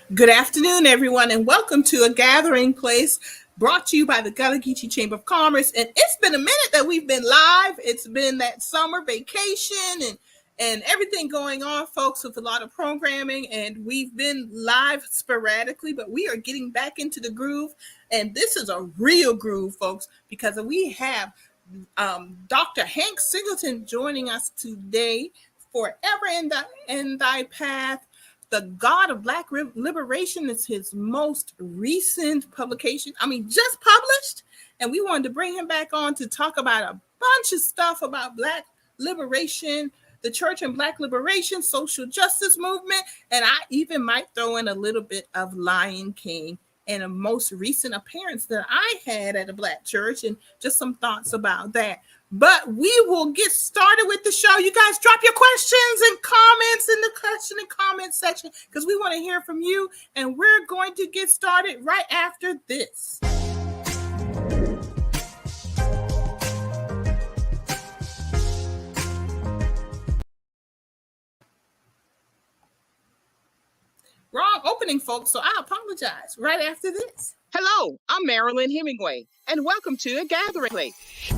Good afternoon, everyone, and welcome to A Gathering Place brought to you by the Gullah Geechee Chamber of Commerce. And it's been a minute that we've been live. It's been that summer vacation and everything going on, folks, with a lot of programming. And we've been live sporadically, but we are getting back into the groove. And this is a real groove, folks, because we have Dr. Hank Singleton joining us today. Forever in Thy Path. The God of Black Liberation is his most recent publication. Just published. And we wanted to bring him back on to talk about a bunch of stuff about Black liberation, the church and Black liberation, social justice movement. And I even might throw in a little bit of Lion King and a most recent appearance that I had at a Black church and just some thoughts about that. But we will get started with the show. You guys drop your questions and comments in the question and comment section because we want to hear from you. And we're going to get started right after this. Wrong opening, folks, so I apologize right after this. Hello, I'm Marilyn Hemingway, and welcome to A Gathering Place.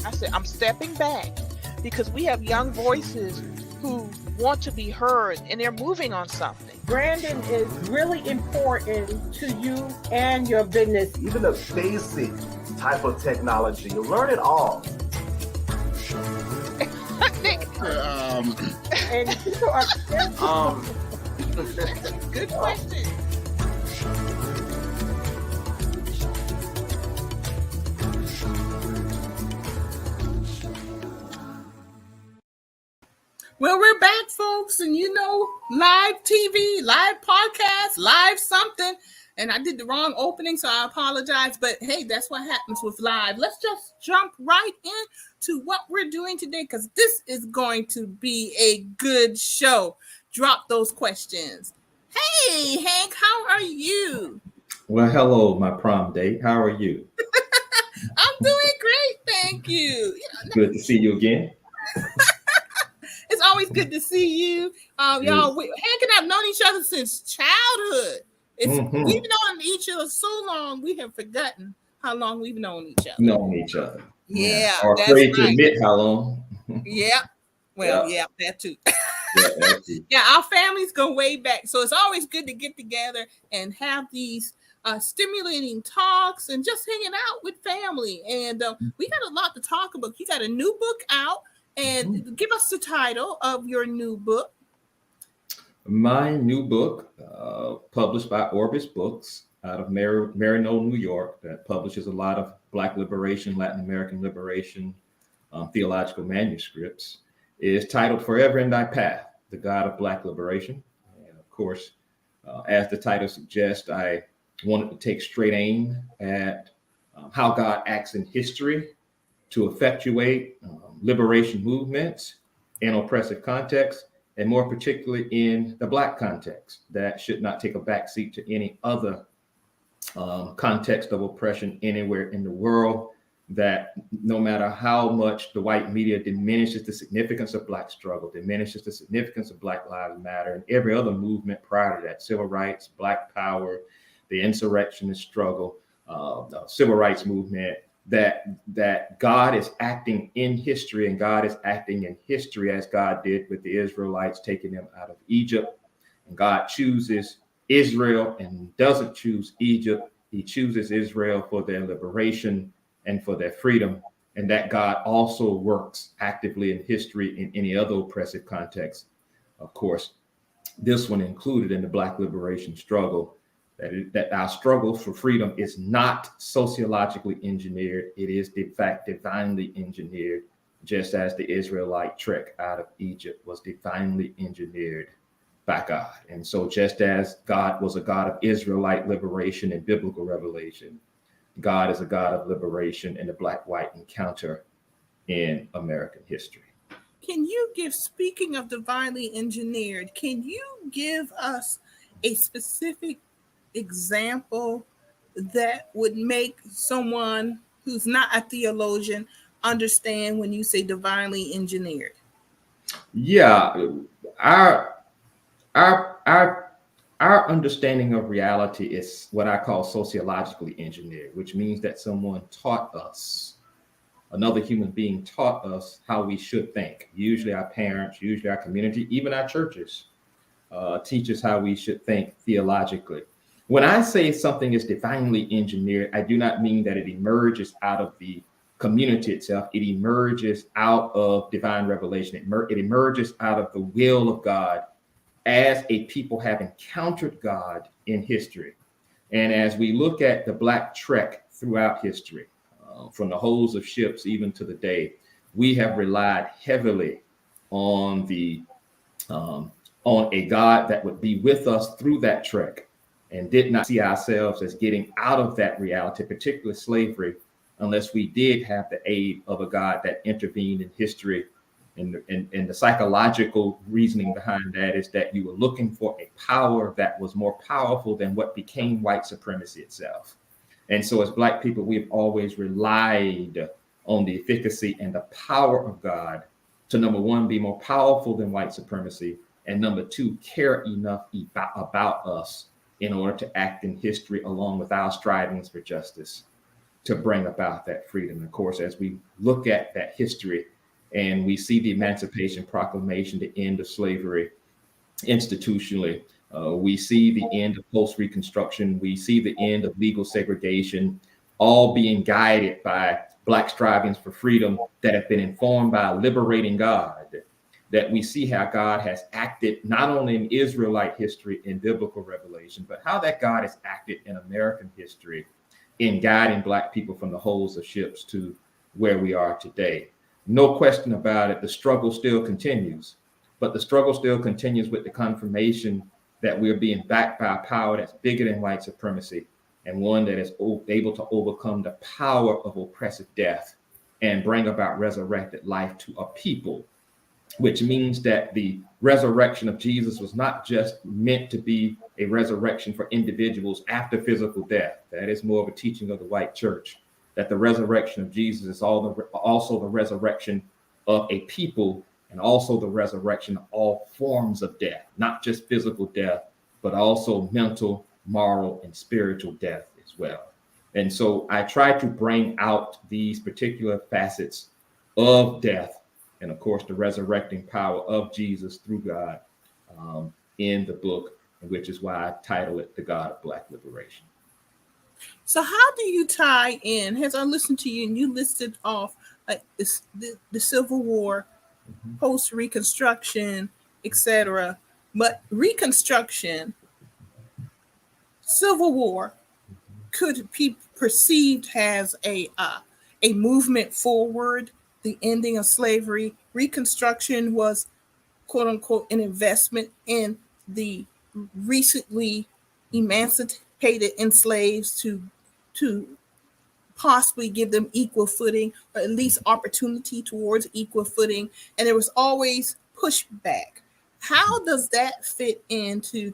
I said, I'm stepping back because we have young voices who want to be heard and they're moving on something. Branding is really important to you and your business. Even the basic type of technology, you learn it all. And people are Good question. Well, we're back, folks, and live TV, live podcast, live something. And I did the wrong opening, so I apologize. But hey, that's what happens with live. Let's just jump right into what we're doing today, because this is going to be a good show. Drop those questions. Hey, Hank, how are you? Well, hello, my prom date. How are you? I'm doing great, thank you. Good to see you again. It's always good to see you. Y'all, Hank and I have known each other since childhood. We've known each other so long, we have forgotten how long we've known each other. Yeah. Or afraid to admit how long. Yeah. Well, yeah, that too. That too. Yeah, our families go way back. So it's always good to get together and have these stimulating talks and just hanging out with family. And we got a lot to talk about. You got a new book out. And give us the title of your new book. My new book, published by Orbis Books out of Marino, New York, that publishes a lot of Black liberation, Latin American liberation, theological manuscripts, is titled Forever in Thy Path, the God of Black Liberation. And of course, as the title suggests, I wanted to take straight aim at how God acts in history to effectuate liberation movements in oppressive contexts, and more particularly in the Black context that should not take a backseat to any other context of oppression anywhere in the world, that no matter how much the white media diminishes the significance of Black struggle, diminishes the significance of Black Lives Matter and every other movement prior to that, civil rights, Black power, the insurrectionist struggle, the civil rights movement, that God is acting in history, and God is acting in history as God did with the Israelites, taking them out of Egypt. And God chooses Israel and doesn't choose Egypt. He chooses Israel for their liberation and for their freedom. And that God also works actively in history in any other oppressive context. Of course, this one included in the Black liberation struggle. That our struggle for freedom is not sociologically engineered. It is, in fact, divinely engineered, just as the Israelite trek out of Egypt was divinely engineered by God. And so just as God was a God of Israelite liberation and biblical revelation, God is a God of liberation in the Black-white encounter in American history. Can you speaking of divinely engineered, can you give us a specific example that would make someone who's not a theologian understand when you say divinely engineered? Yeah, our Our understanding of reality is what I call sociologically engineered, which means that someone taught us, another human being taught us how we should think. Usually our parents, usually our community, even our churches teach us how we should think theologically. When I say something is divinely engineered, I do not mean that it emerges out of the community itself. It emerges out of divine revelation. It emerges out of the will of God as a people have encountered God in history. And as we look at the Black trek throughout history, from the hulls of ships even to the day, we have relied heavily on the on a God that would be with us through that trek, and did not see ourselves as getting out of that reality, particularly slavery, unless we did have the aid of a God that intervened in history. And the psychological reasoning behind that is that you were looking for a power that was more powerful than what became white supremacy itself. And so as Black people, we've always relied on the efficacy and the power of God to, number one, be more powerful than white supremacy, and number two, care enough about us in order to act in history along with our strivings for justice to bring about that freedom. Of course, as we look at that history and we see the Emancipation Proclamation, the end of slavery institutionally, we see the end of post-Reconstruction, we see the end of legal segregation, all being guided by Black strivings for freedom that have been informed by a liberating God, that we see how God has acted not only in Israelite history in biblical revelation, but how that God has acted in American history in guiding Black people from the hulls of ships to where we are today. No question about it, the struggle still continues, but the struggle still continues with the confirmation that we're being backed by a power that's bigger than white supremacy, and one that is able to overcome the power of oppressive death and bring about resurrected life to a people, which means that the resurrection of Jesus was not just meant to be a resurrection for individuals after physical death. That is more of a teaching of the white church, that the resurrection of Jesus is also the resurrection of a people, and also the resurrection of all forms of death, not just physical death, but also mental, moral, and spiritual death as well. And so I try to bring out these particular facets of death, and of course the resurrecting power of Jesus through God in the book, which is why I title it The God of Black Liberation. So how do you tie in, as I listened to you and you listed off like the Civil War, post-Reconstruction, etc., but Reconstruction, Civil War could be perceived as a movement forward, the ending of slavery. Reconstruction was, quote unquote, an investment in the recently emancipated enslaved to possibly give them equal footing, or at least opportunity towards equal footing. And there was always pushback. How does that fit into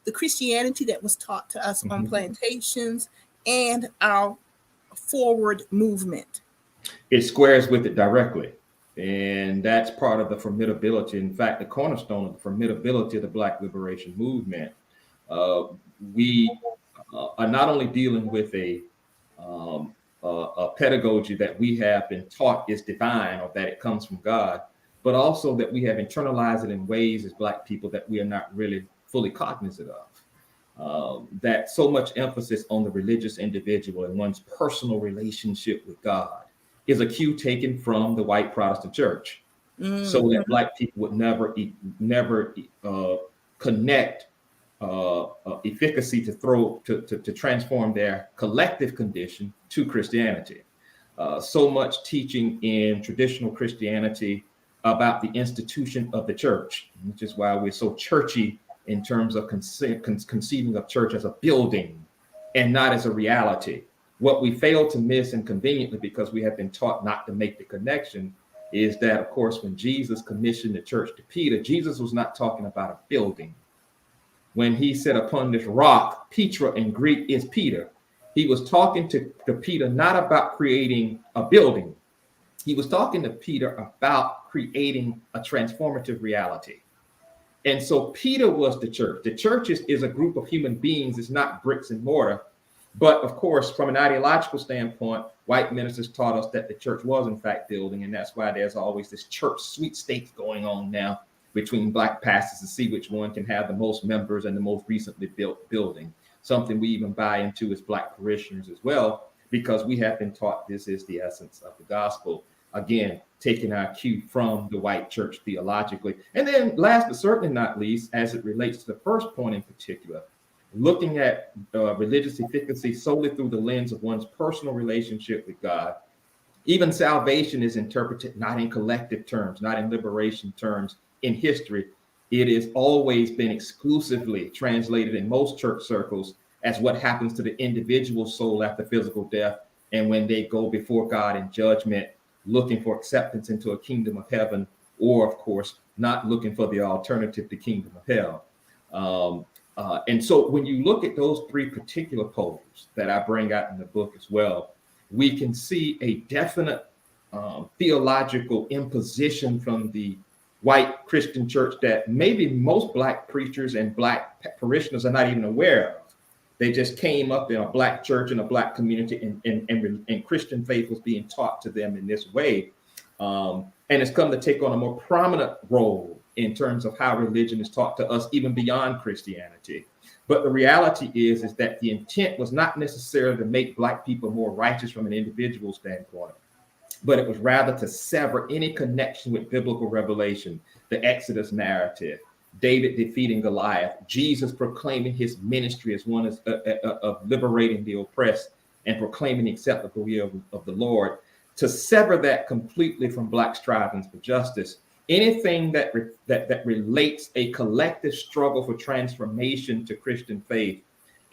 the Christianity that was taught to us on plantations and our forward movement? It squares with it directly. And that's part of the formidability. In fact, the cornerstone of the formidability of the Black liberation movement. We are not only dealing with a pedagogy that we have been taught is divine, or that it comes from God, but also that we have internalized it in ways as Black people that we are not really fully cognizant of. That so much emphasis on the religious individual and one's personal relationship with God is a cue taken from the white Protestant church, so that Black people would never connect efficacy to transform their collective condition to Christianity. So much teaching in traditional Christianity about the institution of the church, which is why we're so churchy in terms of conceiving of church as a building and not as a reality. What we fail to miss, and conveniently because we have been taught not to make the connection, is that, of course, when Jesus commissioned the church to Peter, Jesus was not talking about a building. When he said, upon this rock, Petra in Greek is Peter, he was talking to Peter not about creating a building. He was talking to Peter about creating a transformative reality. And so Peter was the church. The church is a group of human beings. It's not bricks and mortar. But of course, from an ideological standpoint, white ministers taught us that the church was in fact building. And that's why there's always this church sweepstakes going on now between black pastors to see which one can have the most members and the most recently built building. Something we even buy into as black parishioners as well, because we have been taught this is the essence of the gospel. Again, taking our cue from the white church theologically. And then last but certainly not least, as it relates to the first point in particular, looking at religious efficacy solely through the lens of one's personal relationship with God. Even salvation is interpreted not in collective terms, not in liberation terms. In history, it has always been exclusively translated in most church circles as what happens to the individual soul after physical death and when they go before God in judgment, looking for acceptance into a kingdom of heaven, or of course, not looking for the alternative, the kingdom of hell. And so when you look at those three particular poles that I bring out in the book as well, we can see a definite theological imposition from the white Christian church that maybe most black preachers and black parishioners are not even aware of. They just came up in a black church in a black community, and Christian faith was being taught to them in this way. And it's come to take on a more prominent role in terms of how religion is taught to us, even beyond Christianity. But the reality is that the intent was not necessarily to make black people more righteous from an individual standpoint, but it was rather to sever any connection with biblical revelation, the Exodus narrative, David defeating Goliath, Jesus proclaiming his ministry as one of liberating the oppressed and proclaiming the acceptable will of the Lord, to sever that completely from black strivings for justice. Anything that relates a collective struggle for transformation to Christian faith,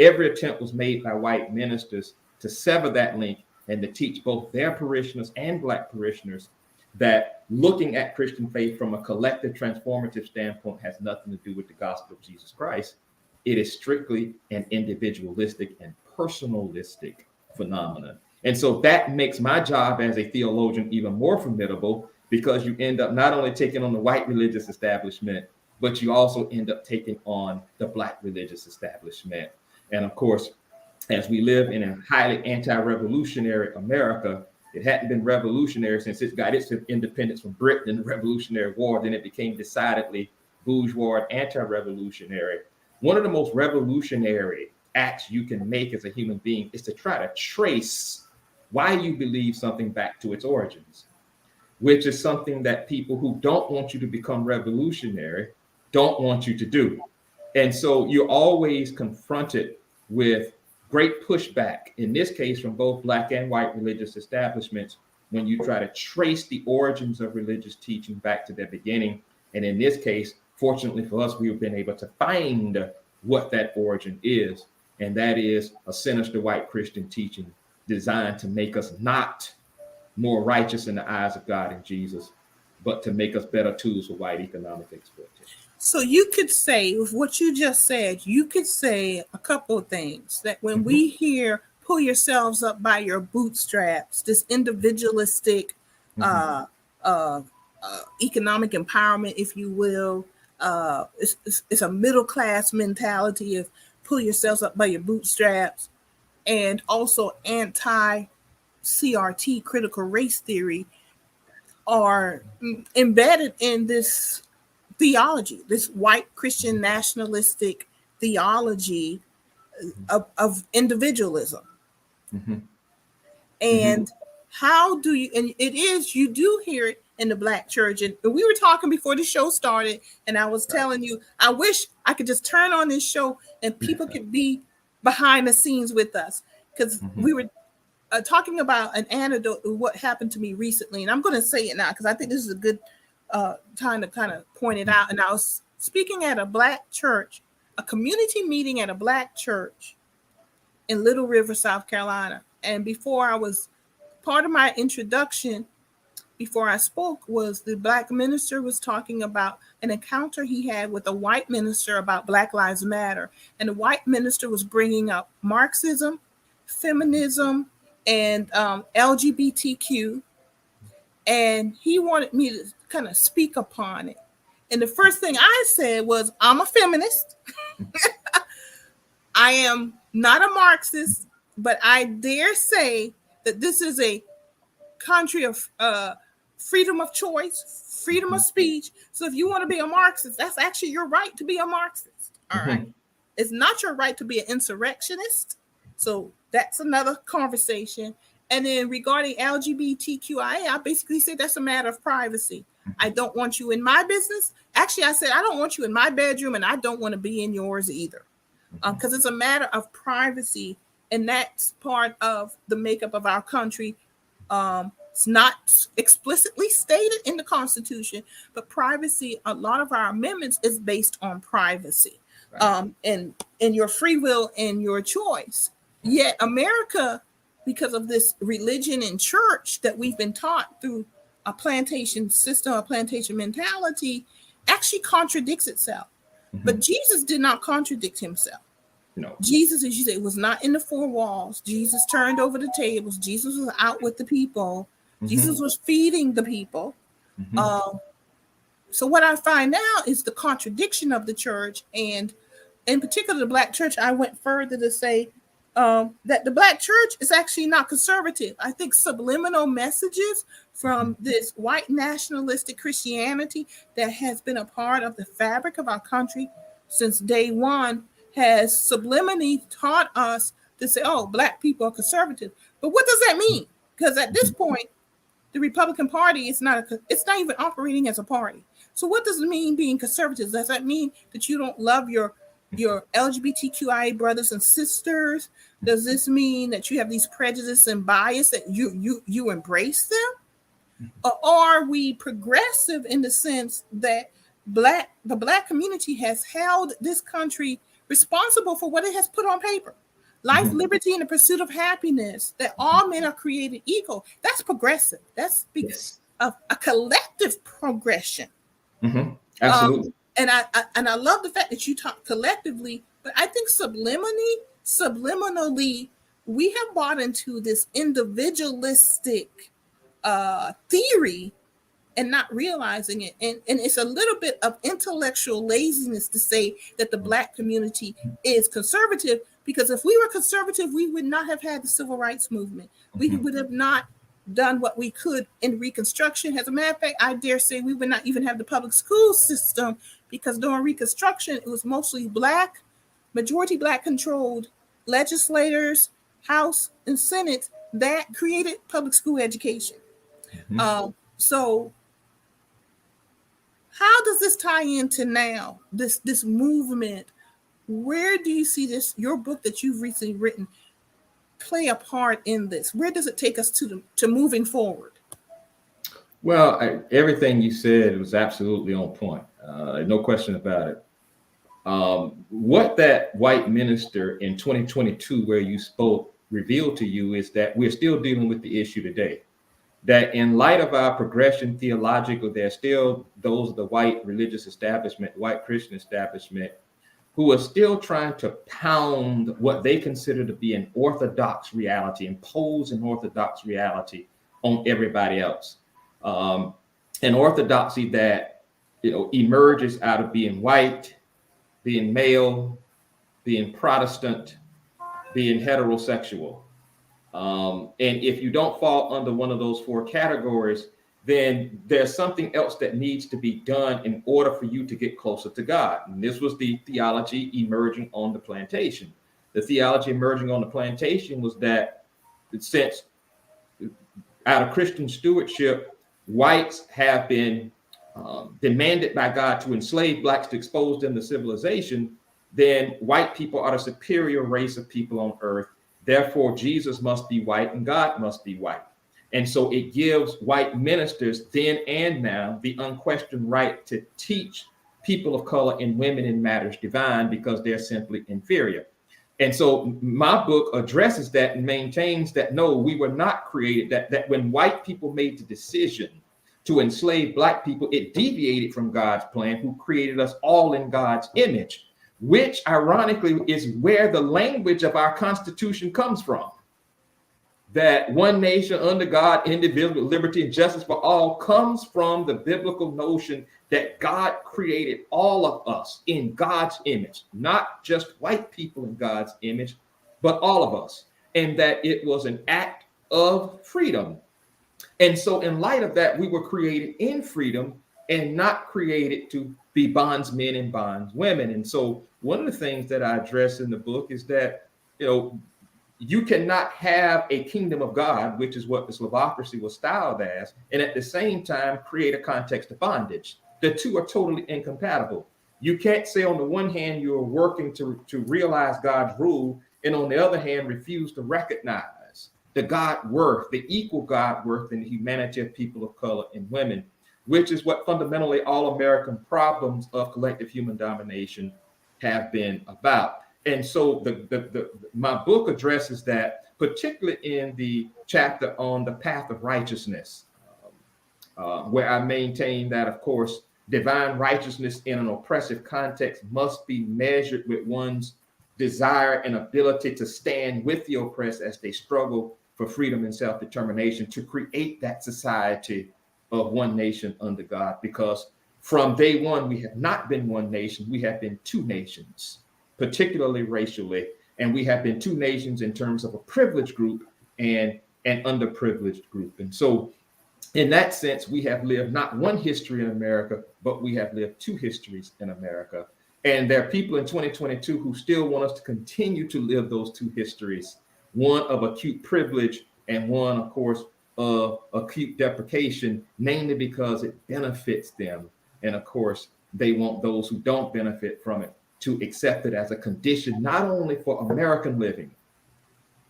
every attempt was made by white ministers to sever that link and to teach both their parishioners and black parishioners that looking at Christian faith from a collective transformative standpoint has nothing to do with the gospel of Jesus Christ. It is strictly an individualistic and personalistic phenomenon. And so that makes my job as a theologian even more formidable, because you end up not only taking on the white religious establishment, but you also end up taking on the black religious establishment. And of course, as we live in a highly anti-revolutionary America, it hadn't been revolutionary since it got its independence from Britain in the Revolutionary War. Then it became decidedly bourgeois and anti-revolutionary. One of the most revolutionary acts you can make as a human being is to try to trace why you believe something back to its origins, which is something that people who don't want you to become revolutionary don't want you to do. And so you're always confronted with great pushback, in this case from both black and white religious establishments, when you try to trace the origins of religious teaching back to their beginning. And in this case, fortunately for us, we've been able to find what that origin is. And that is a sinister white Christian teaching designed to make us not more righteous in the eyes of God and Jesus, but to make us better tools for white economic exploitation. So you could say, with what you just said, you could say a couple of things. That when we hear pull yourselves up by your bootstraps, this individualistic economic empowerment, if you will, it's a middle class mentality of pull yourselves up by your bootstraps, and also anti-CRT, critical race theory, are embedded in this theology, this white Christian nationalistic theology of individualism. And how do you, and it is, you do hear it in the black church. And we were talking before the show started, and I was telling you, I wish I could just turn on this show and people could be behind the scenes with us, because we were talking about an anecdote of what happened to me recently. And I'm going to say it now because I think this is a good time to kind of point it out. And I was speaking at a black church, a community meeting at a black church in Little River, South Carolina. And before I was, part of my introduction, before I spoke, was the black minister was talking about an encounter he had with a white minister about Black Lives Matter. And the white minister was bringing up Marxism, feminism, and LGBTQ. And he wanted me to kind of speak upon it. And the first thing I said was, I'm a feminist. I am not a Marxist, but I dare say that this is a country of freedom of choice, freedom of speech. So if you want to be a Marxist, that's actually your right to be a Marxist. All right. It's not your right to be an insurrectionist. So that's another conversation. And then regarding LGBTQIA, I basically say that's a matter of privacy. I don't want you in my business. Actually, I said I don't want you in my bedroom, and I don't want to be in yours either, because it's a matter of privacy, and that's part of the makeup of our country. It's not explicitly stated in the Constitution, but privacy, a lot of our amendments is based on privacy, and your free will and your choice. Yet America, because of this religion and church that we've been taught through a plantation system, a plantation mentality, actually contradicts itself. But Jesus did not contradict himself. No. Jesus, as you say, was not in the four walls. Jesus turned over the tables. Jesus was out with the people. Jesus was feeding the people. So what I find now is the contradiction of the church, and in particular the Black church. I went further to say that the Black church is actually not conservative. I think subliminal messages from this white nationalistic Christianity that has been a part of the fabric of our country since day one has subliminally taught us to say, oh, Black people are conservative. But what does that mean? Because at this point, the Republican Party is it's not even operating as a party. So what does it mean being conservative? Does that mean that you don't love your LGBTQIA brothers and sisters? Does this mean that you have these prejudices and bias that you embrace them? Or are we progressive in the sense that the Black community has held this country responsible for what it has put on paper? Life, liberty, and the pursuit of happiness, that all men are created equal. That's progressive. That speaks of a collective progression. Absolutely. And I love the fact that you talk collectively, but I think subliminally, we have bought into this individualistic theory and not realizing it. And it's a little bit of intellectual laziness to say that the Black community is conservative, because if we were conservative, we would not have had the civil rights movement. We would have not done what we could in Reconstruction. As a matter of fact, I dare say we would not even have the public school system, because during Reconstruction, it was mostly majority Black controlled legislators, House and Senate, that created public school education. So how does this tie into now, this movement? Where do you see this, your book that you've recently written, play a part in this? Where does it take us to moving forward? Well, everything you said was absolutely on point. No question about it. What that white minister in 2022, where you spoke, revealed to you is that we're still dealing with the issue today. That in light of our progression theological, there's still those of the white religious establishment, white Christian establishment, who are still trying to pound what they consider to be an orthodox reality, impose an orthodox reality on everybody else. An orthodoxy that emerges out of being white, being male, being Protestant, being heterosexual. And if you don't fall under one of those four categories, then there's something else that needs to be done in order for you to get closer to God. And this was the theology emerging on the plantation. The theology emerging on the plantation was that since out of Christian stewardship, whites have been demanded by God to enslave Blacks to expose them to civilization, then white people are the superior race of people on earth. Therefore, Jesus must be white and God must be white. And so it gives white ministers then and now the unquestioned right to teach people of color and women in matters divine, because they're simply inferior. And so my book addresses that and maintains that, no, we were not created, that when white people made the decision to enslave Black people, it deviated from God's plan, who created us all in God's image, which ironically is where the language of our Constitution comes from. that one nation under God, indivisible, liberty and justice for all, comes from the biblical notion that God created all of us in God's image, not just white people in God's image, but all of us, and that it was an act of freedom. And so in light of that, we were created in freedom and not created to be bondsmen and bondswomen. And so one of the things that I address in the book is that, you cannot have a kingdom of God, which is what the Slavocracy was styled as, and at the same time create a context of bondage. The two are totally incompatible. You can't say on the one hand you're working to realize God's rule, and on the other hand refuse to recognize the God worth, the equal God worth in the humanity of people of color and women, which is what fundamentally all American problems of collective human domination have been about. And so my book addresses that, particularly in the chapter on the path of righteousness, where I maintain that, of course, divine righteousness in an oppressive context must be measured with one's desire and ability to stand with the oppressed as they struggle for freedom and self-determination to create that society of one nation under God. Because from day one, we have not been one nation, we have been two nations, particularly racially, and we have been two nations in terms of a privileged group and an underprivileged group. And so in that sense, we have lived not one history in America, but we have lived two histories in America. And there are people in 2022 who still want us to continue to live those two histories, one of acute privilege and one, of course, of acute deprecation, namely because it benefits them. And of course, they want those who don't benefit from it to accept it as a condition, not only for American living,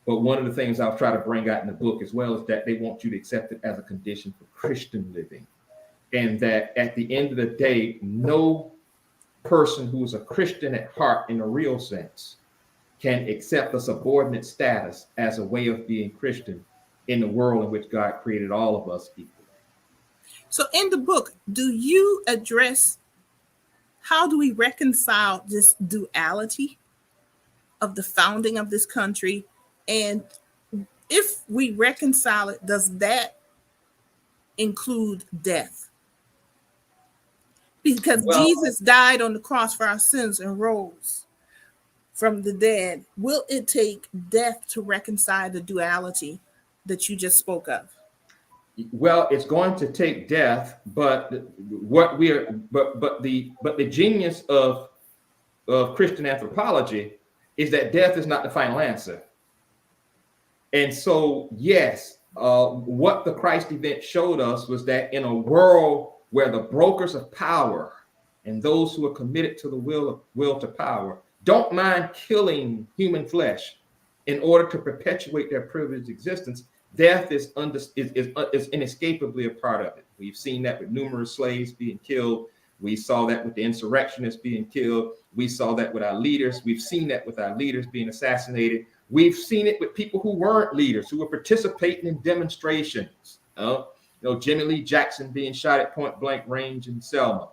but one of the things I'll try to bring out in the book as well is that they want you to accept it as a condition for Christian living. And that at the end of the day, no person who is a Christian at heart in a real sense can accept a subordinate status as a way of being Christian in the world in which God created all of us equally. So in the book, do you address how do we reconcile this duality of the founding of this country? And if we reconcile it, does that include death? Because Jesus died on the cross for our sins and rose from the dead. Will it take death to reconcile the duality that you just spoke of? Well, it's going to take death, but the genius of Christian anthropology is that death is not the final answer. And so, yes, what the Christ event showed us was that in a world where the brokers of power and those who are committed to the will to power don't mind killing human flesh in order to perpetuate their privileged existence, death is inescapably a part of it. We've seen that with numerous slaves being killed. We saw that with the insurrectionists being killed. We saw that with our leaders. We've seen that with our leaders being assassinated. We've seen it with people who weren't leaders, who were participating in demonstrations. Jimmy Lee Jackson being shot at point blank range in Selma.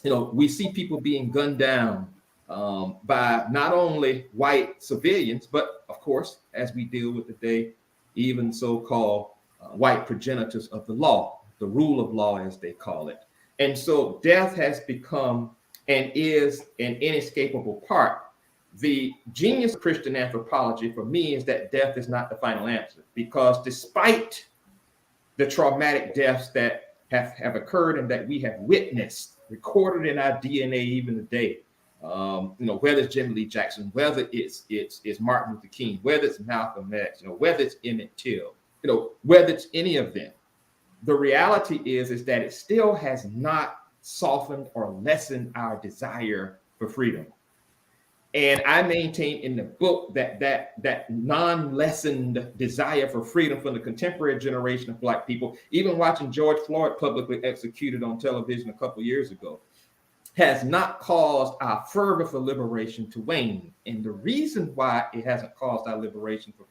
We see people being gunned down by not only white civilians, but of course, as we deal with today, even so-called white progenitors of the law, the rule of law, as they call it. And so death has become and is an inescapable part. The genius of Christian anthropology for me is that death is not the final answer, because despite the traumatic deaths that have occurred and that we have witnessed, recorded in our DNA even today, whether it's Jimmy Lee Jackson, whether it's Martin Luther King, whether it's Malcolm X, whether it's Emmett Till, whether it's any of them, the reality is that it still has not softened or lessened our desire for freedom. And I maintain in the book that non-lessened desire for freedom from the contemporary generation of Black people, even watching George Floyd publicly executed on television a couple of years ago, has not caused our fervor for liberation to wane. And the reason why it hasn't caused our liberation for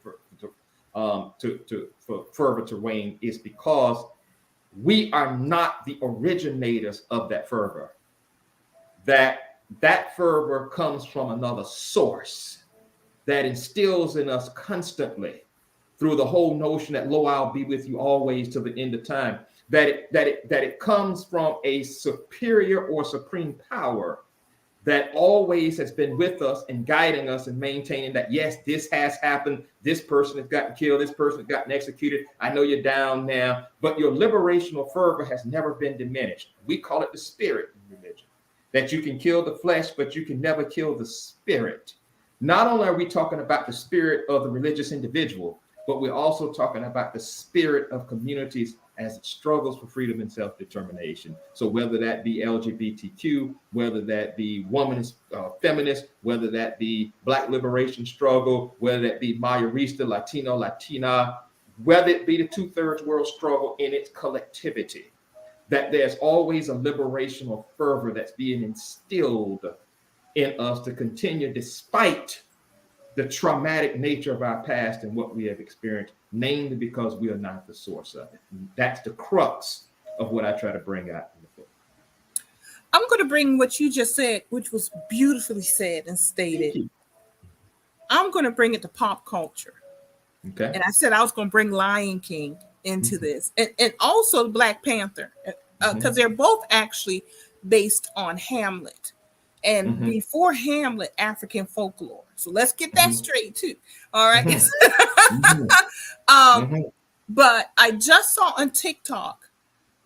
fervor to wane is because we are not the originators of that fervor. That fervor comes from another source that instills in us constantly through the whole notion that, lo, I'll be with you always to the end of time, that it comes from a superior or supreme power that always has been with us and guiding us and maintaining that, yes, this has happened. This person has gotten killed. This person has gotten executed. I know you're down now, but your liberational fervor has never been diminished. We call it the spirit in religion, that you can kill the flesh, but you can never kill the spirit. Not only are we talking about the spirit of the religious individual, but we're also talking about the spirit of communities as it struggles for freedom and self-determination. So whether that be LGBTQ, whether that be womanist, feminist, whether that be Black liberation struggle, whether that be Mayorista, Latino, Latina, whether it be the 2/3 world struggle in its collectivity, that there's always a liberational fervor that's being instilled in us to continue despite the traumatic nature of our past and what we have experienced, namely because we are not the source of it. And that's the crux of what I try to bring out in the book. I'm going to bring what you just said, which was beautifully said and stated. I'm going to bring it to pop culture. Okay. And I said I was going to bring Lion King into this, and also Black Panther, because they're both actually based on Hamlet. And before Hamlet, African folklore. So let's get that straight too. All right. But I just saw on TikTok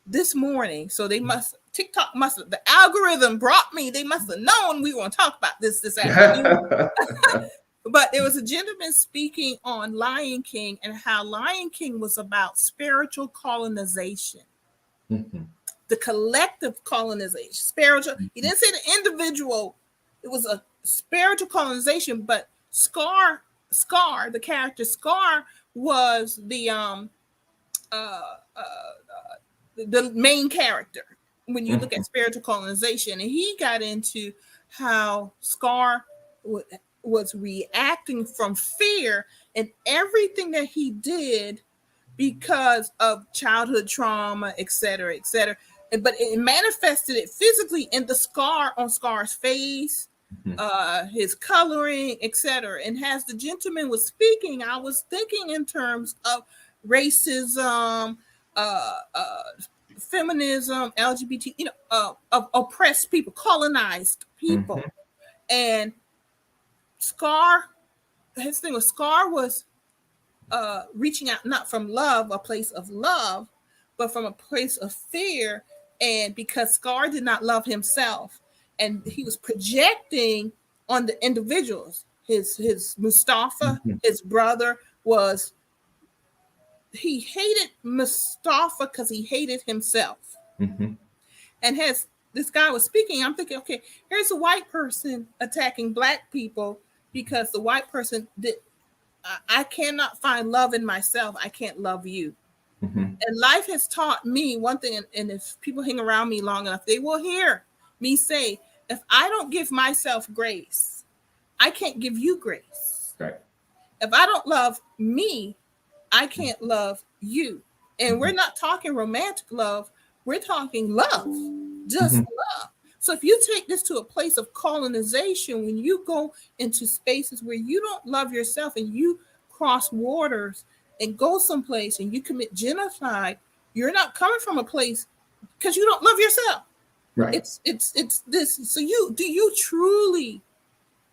this morning. So TikTok must have, the algorithm brought me, they must have known we were going to talk about this afternoon. But there was a gentleman speaking on Lion King and how Lion King was about spiritual colonization. The collective colonization, spiritual. He didn't say the individual. It was a spiritual colonization, but Scar, the character Scar, was the main character when you look at spiritual colonization, and he got into how Scar was reacting from fear and everything that he did because of childhood trauma, et cetera, et cetera. But it manifested it physically in the scar on Scar's face, his coloring, etc. And as the gentleman was speaking, I was thinking in terms of racism, feminism, LGBT, of oppressed people, colonized people. And Scar, his thing was Scar was reaching out not from love, a place of love, but from a place of fear. And because Scar did not love himself, and he was projecting on the individuals, his Mustafa, his brother, he hated Mustafa because he hated himself. And as this guy was speaking, I'm thinking, okay, here's a white person attacking Black people because the white person did. I cannot find love in myself. I can't love you. And life has taught me one thing, and if people hang around me long enough, they will hear me say, if I don't give myself grace, I can't give you grace. Right. If I don't love me, I can't love you. And we're not talking romantic love. We're talking love, just love. So if you take this to a place of colonization, when you go into spaces where you don't love yourself and you cross waters and go someplace and you commit genocide, you're not coming from a place because you don't love yourself. Right. It's this. So do you truly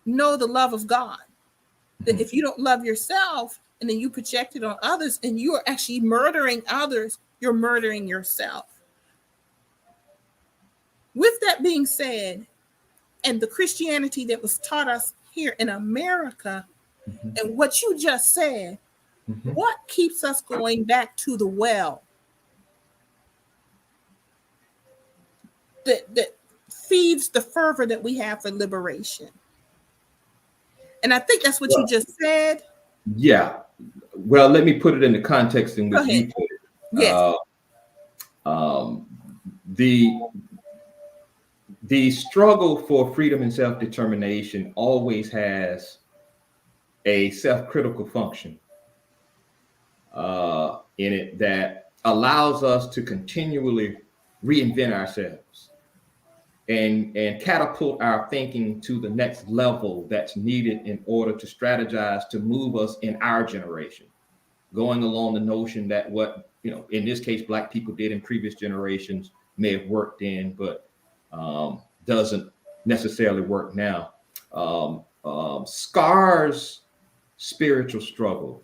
know the love of God? That if you don't love yourself and then you project it on others and you are actually murdering others, you're murdering yourself. With that being said, and the Christianity that was taught us here in America, and what you just said, what keeps us going back to the well that feeds the fervor that we have for liberation? And I think that's what you just said. Yeah. Well, let me put it in the context in which you put it. Yes. The struggle for freedom and self-determination always has a self-critical function in it that allows us to continually reinvent ourselves and catapult our thinking to the next level that's needed in order to strategize to move us in our generation. going along the notion that what, in this case, Black people did in previous generations may have worked in, but doesn't necessarily work now. Scar's spiritual struggle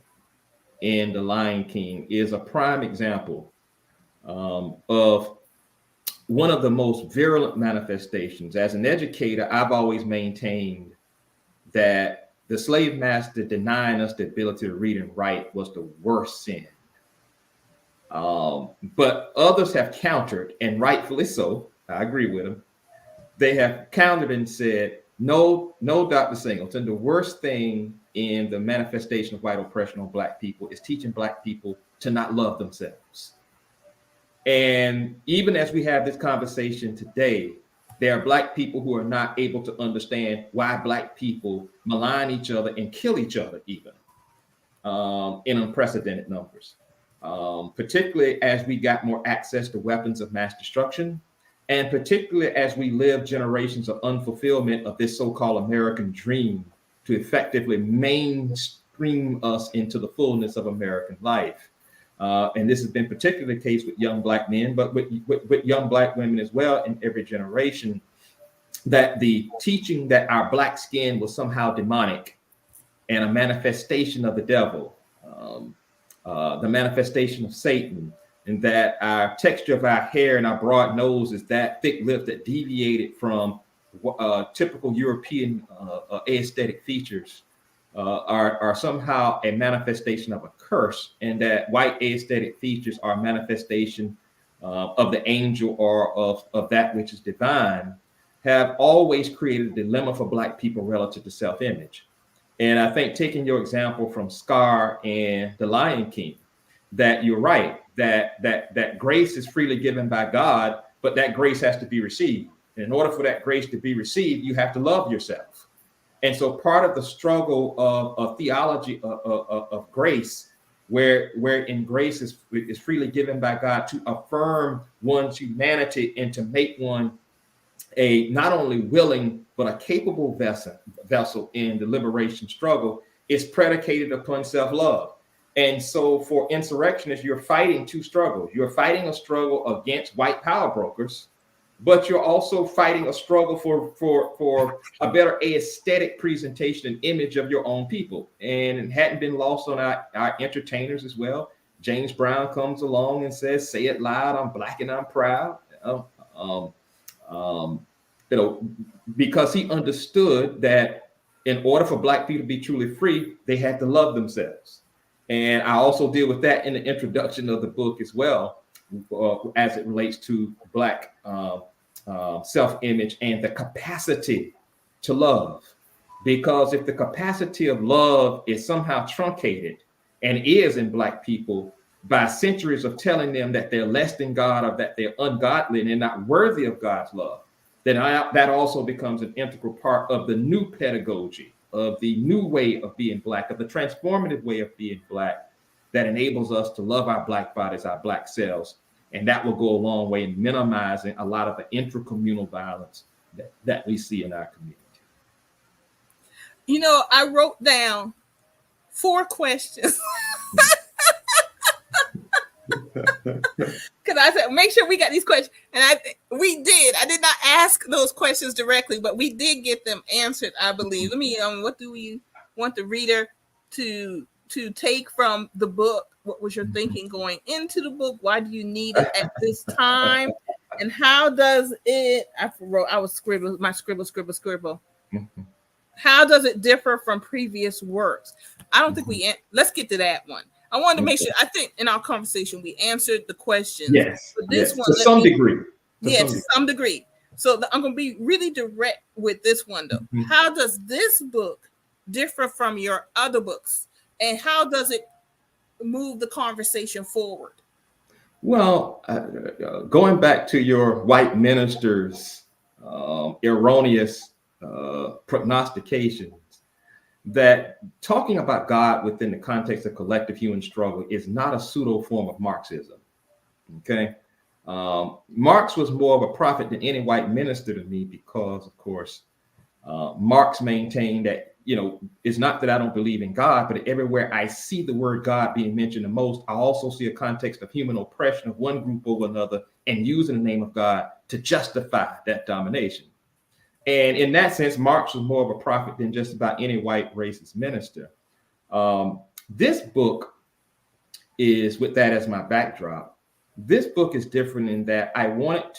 in The Lion King is a prime example of one of the most virulent manifestations. As an educator, I've always maintained that the slave master denying us the ability to read and write was the worst sin. But others have countered, and rightfully so, I agree with them. They have countered and said, no, Dr. Singleton, the worst thing in the manifestation of white oppression on Black people is teaching Black people to not love themselves. And even as we have this conversation today, there are Black people who are not able to understand why Black people malign each other and kill each other even in unprecedented numbers, particularly as we got more access to weapons of mass destruction, and particularly as we live generations of unfulfillment of this so-called American dream to effectively mainstream us into the fullness of American life. And this has been particularly the case with young Black men, but with young Black women as well in every generation, that the teaching that our Black skin was somehow demonic and a manifestation of the devil, the manifestation of Satan, and that our texture of our hair and our broad nose is that thick lip that deviated from typical European aesthetic features are somehow a manifestation of a curse, and that white aesthetic features are a manifestation of the angel or of that which is divine, have always created a dilemma for Black people relative to self-image. And I think, taking your example from Scar and The Lion King, that you're right, that grace is freely given by God, but that grace has to be received. And in order for that grace to be received, you have to love yourself. And so part of the struggle of theology of grace, wherein grace is freely given by God to affirm one's humanity and to make one a not only willing but a capable vessel in the liberation struggle, is predicated upon self-love. And so for insurrectionists, you're fighting two struggles. You're fighting a struggle against white power brokers, but you're also fighting a struggle for a better aesthetic presentation and image of your own people. And it hadn't been lost on our entertainers as well. James Brown comes along and says, "Say it loud, I'm Black and I'm proud." Because he understood that in order for Black people to be truly free, they had to love themselves. And I also deal with that in the introduction of the book as well, as it relates to Black self-image and the capacity to love. Because if the capacity of love is somehow truncated, and is in Black people, by centuries of telling them that they're less than God or that they're ungodly and they're not worthy of God's love, then that also becomes an integral part of the new pedagogy, of the new way of being Black, of the transformative way of being Black, that enables us to love our Black bodies, our Black selves. And that will go a long way in minimizing a lot of the intracommunal violence that we see in our community. I wrote down 4 questions. Because I said, make sure we got these questions. And we did. I did not ask those questions directly, but we did get them answered, I believe. Let me, what do we want the reader to take from the book? What was your thinking going into the book? Why do you need it at this time? And how does it, I was scribble. Mm-hmm. How does it differ from previous works? I don't think let's get to that one. I wanted to make sure, I think in our conversation, we answered the questions. Yes, but this one, to some degree. To some degree. So I'm going to be really direct with this one, though. Mm-hmm. How does this book differ from your other books? And how does it move the conversation forward? Well, going back to your white minister's erroneous prognostications, that talking about God within the context of collective human struggle is not a pseudo form of Marxism. Okay. Marx was more of a prophet than any white minister to me, because, of course, Marx maintained that it's not that I don't believe in God, but everywhere I see the word God being mentioned the most, I also see a context of human oppression of one group over another and using the name of God to justify that domination. And in that sense, Marx was more of a prophet than just about any white racist minister. This book is, with that as my backdrop, this book is different in that I wanted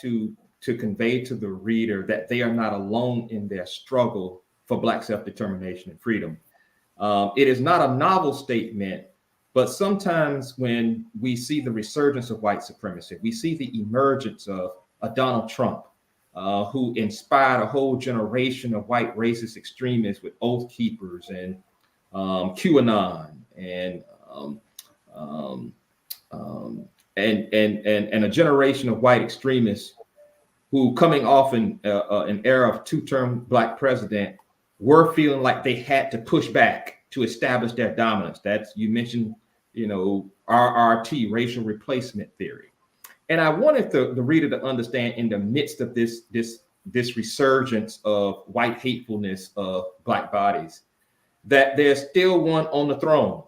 to convey to the reader that they are not alone in their struggle for Black self-determination and freedom. It is not a novel statement, but sometimes when we see the resurgence of white supremacy, we see the emergence of a Donald Trump, who inspired a whole generation of white racist extremists with Oath Keepers and QAnon and a generation of white extremists who, coming off an era of two-term Black president, were feeling like they had to push back to establish their dominance. That's, you mentioned, RRT, racial replacement theory. And I wanted the reader to understand, in the midst of this resurgence of white hatefulness of Black bodies, that there's still one on the throne.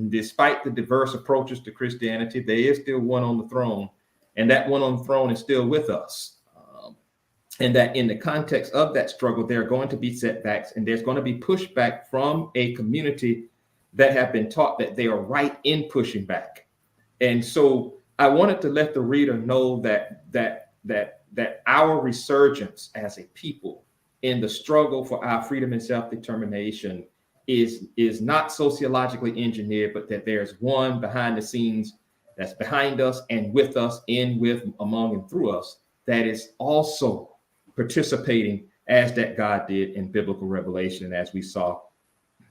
Despite the diverse approaches to Christianity, there is still one on the throne, and that one on the throne is still with us. And that in the context of that struggle, there are going to be setbacks, and there's going to be pushback from a community that have been taught that they are right in pushing back. And so I wanted to let the reader know that our resurgence as a people in the struggle for our freedom and self-determination is not sociologically engineered, but that there's one behind the scenes that's behind us and with us, in, with, among, and through us, that is also participating as that God did in biblical revelation, and as we saw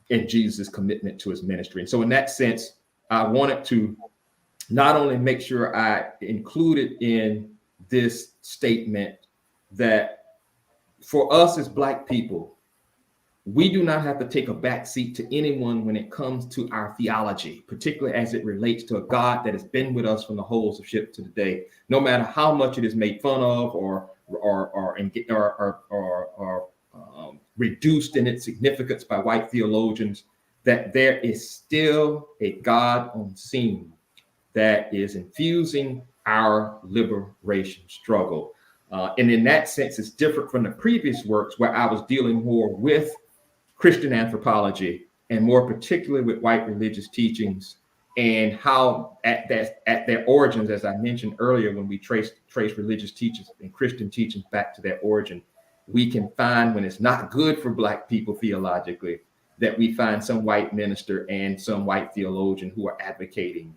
in Jesus' commitment to his ministry. And so in that sense, I wanted to not only make sure I included in this statement that for us as Black people, we do not have to take a back seat to anyone when it comes to our theology, particularly as it relates to a God that has been with us from the holes of ship to today, no matter how much it is made fun of or reduced in its significance by white theologians, that there is still a God on scene that is infusing our liberation struggle. And in that sense, it's different from the previous works where I was dealing more with Christian anthropology and more particularly with white religious teachings, and how at their origins, as I mentioned earlier, when we trace religious teachings and Christian teachings back to their origin, we can find, when it's not good for Black people theologically, that we find some white minister and some white theologian who are advocating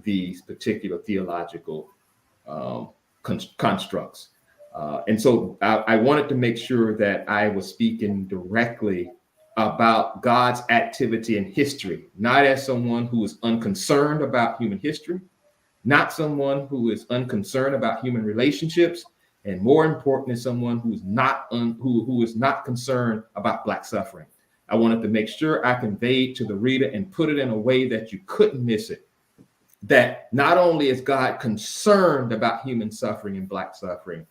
these particular theological constructs. And so I wanted to make sure that I was speaking directly about God's activity in history, not as someone who is unconcerned about human history, not someone who is unconcerned about human relationships, and more important, as someone who is not concerned about Black suffering. I wanted to make sure I conveyed to the reader and put it in a way that you couldn't miss it, that not only is God concerned about human suffering and Black suffering,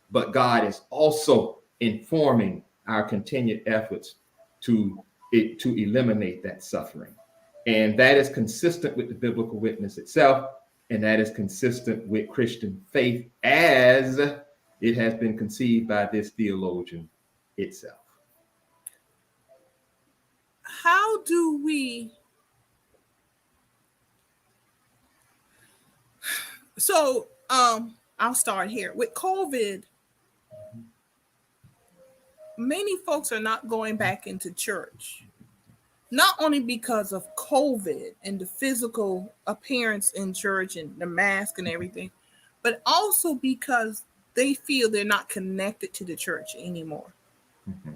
but God is also informing our continued efforts to eliminate that suffering. And that is consistent with the biblical witness itself, and that is consistent with Christian faith as it has been conceived by this theologian itself. How do we... So I'll start here. With COVID, many folks are not going back into church, not only because of COVID and the physical appearance in church and the mask and everything, but also because they feel they're not connected to the church anymore. Mm-hmm.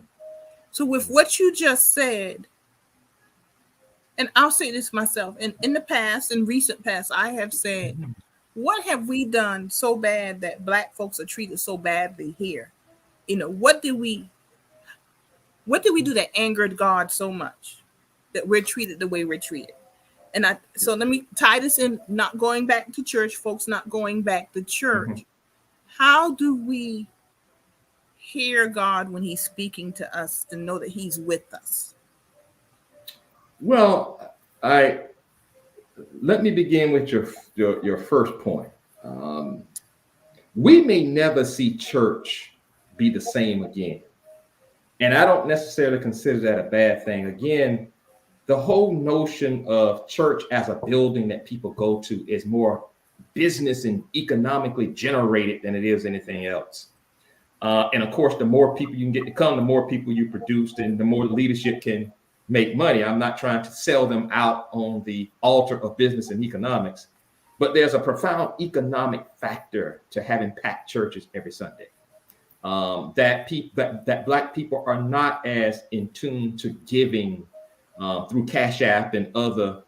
So with what you just said, and I'll say this myself, and in the past, in recent past, I have said, what have we done so bad that Black folks are treated so badly here? What did we do that angered God so much that we're treated the way we're treated? And so let me tie this in, not going back to church, folks not going back to church. Mm-hmm. How do we hear God when he's speaking to us to know that he's with us? Well, I let me begin with your first point. Um, we may never see church be the same again, and I don't necessarily consider that a bad thing. Again, the whole notion of church as a building that people go to is more business and economically generated than it is anything else. And of course, the more people you can get to come, the more people you produce, and the more leadership can make money. I'm not trying to sell them out on the altar of business and economics, but there's a profound economic factor to having packed churches every Sunday. That Black people are not as in tune to giving through Cash App and other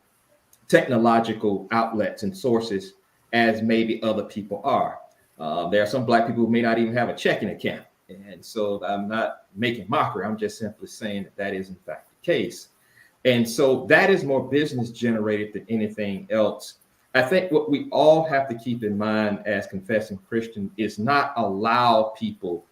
technological outlets and sources as maybe other people are. There are some Black people who may not even have a checking account. And so I'm not making mockery. I'm just simply saying that that is in fact the case. And so that is more business generated than anything else. I think what we all have to keep in mind as confessing Christian is not allow people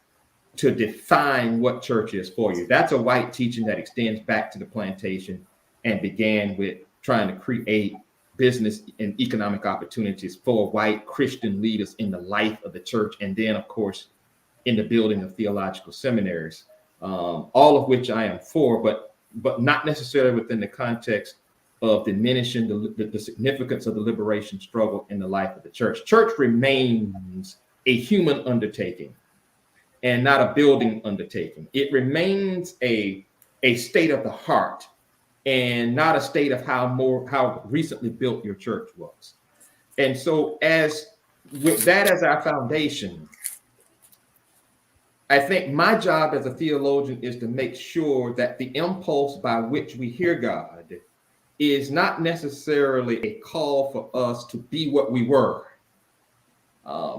to define what church is for you. That's a white teaching that extends back to the plantation and began with trying to create business and economic opportunities for white Christian leaders in the life of the church. And then, of course, in the building of theological seminaries, all of which I am for, but not necessarily within the context of diminishing the significance of the liberation struggle in the life of the church. Church remains a human undertaking and not a building undertaking. It remains a state of the heart and not a state of how recently built your church was. And so as with that as our foundation, I think my job as a theologian is to make sure that the impulse by which we hear God is not necessarily a call for us to be what we were.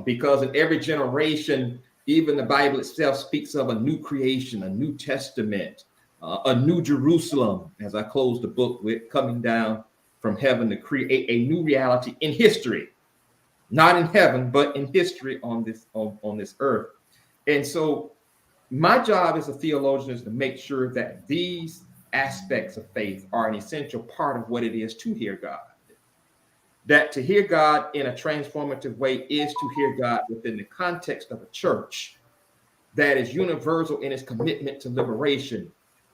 Because in every generation, even the Bible itself speaks of a new creation, a new testament, a new Jerusalem, as I close the book with, coming down from heaven to create a new reality in history, not in heaven, but in history on this earth. And so my job as a theologian is to make sure that these aspects of faith are an essential part of what it is to hear God. That to hear God in a transformative way is to hear God within the context of a church that is universal in its commitment to liberation,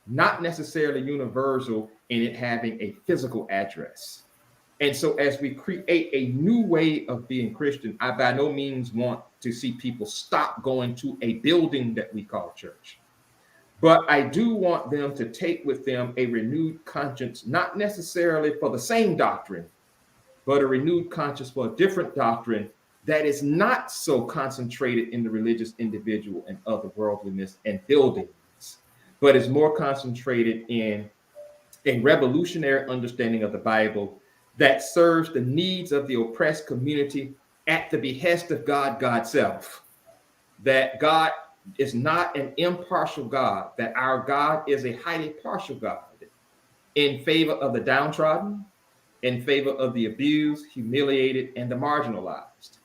not necessarily universal in it having a physical address. And so as we create a new way of being Christian, I by no means want to see people stop going to a building that we call church. But I do want them to take with them a renewed conscience, not necessarily for the same doctrine, but a renewed conscience for a different doctrine that is not so concentrated in the religious individual and otherworldliness and buildings, but is more concentrated in a revolutionary understanding of the Bible that serves the needs of the oppressed community at the behest of God, God's self. That God is not an impartial God, that our God is a highly partial God in favor of the downtrodden, in favor of the abused, humiliated, and the marginalized.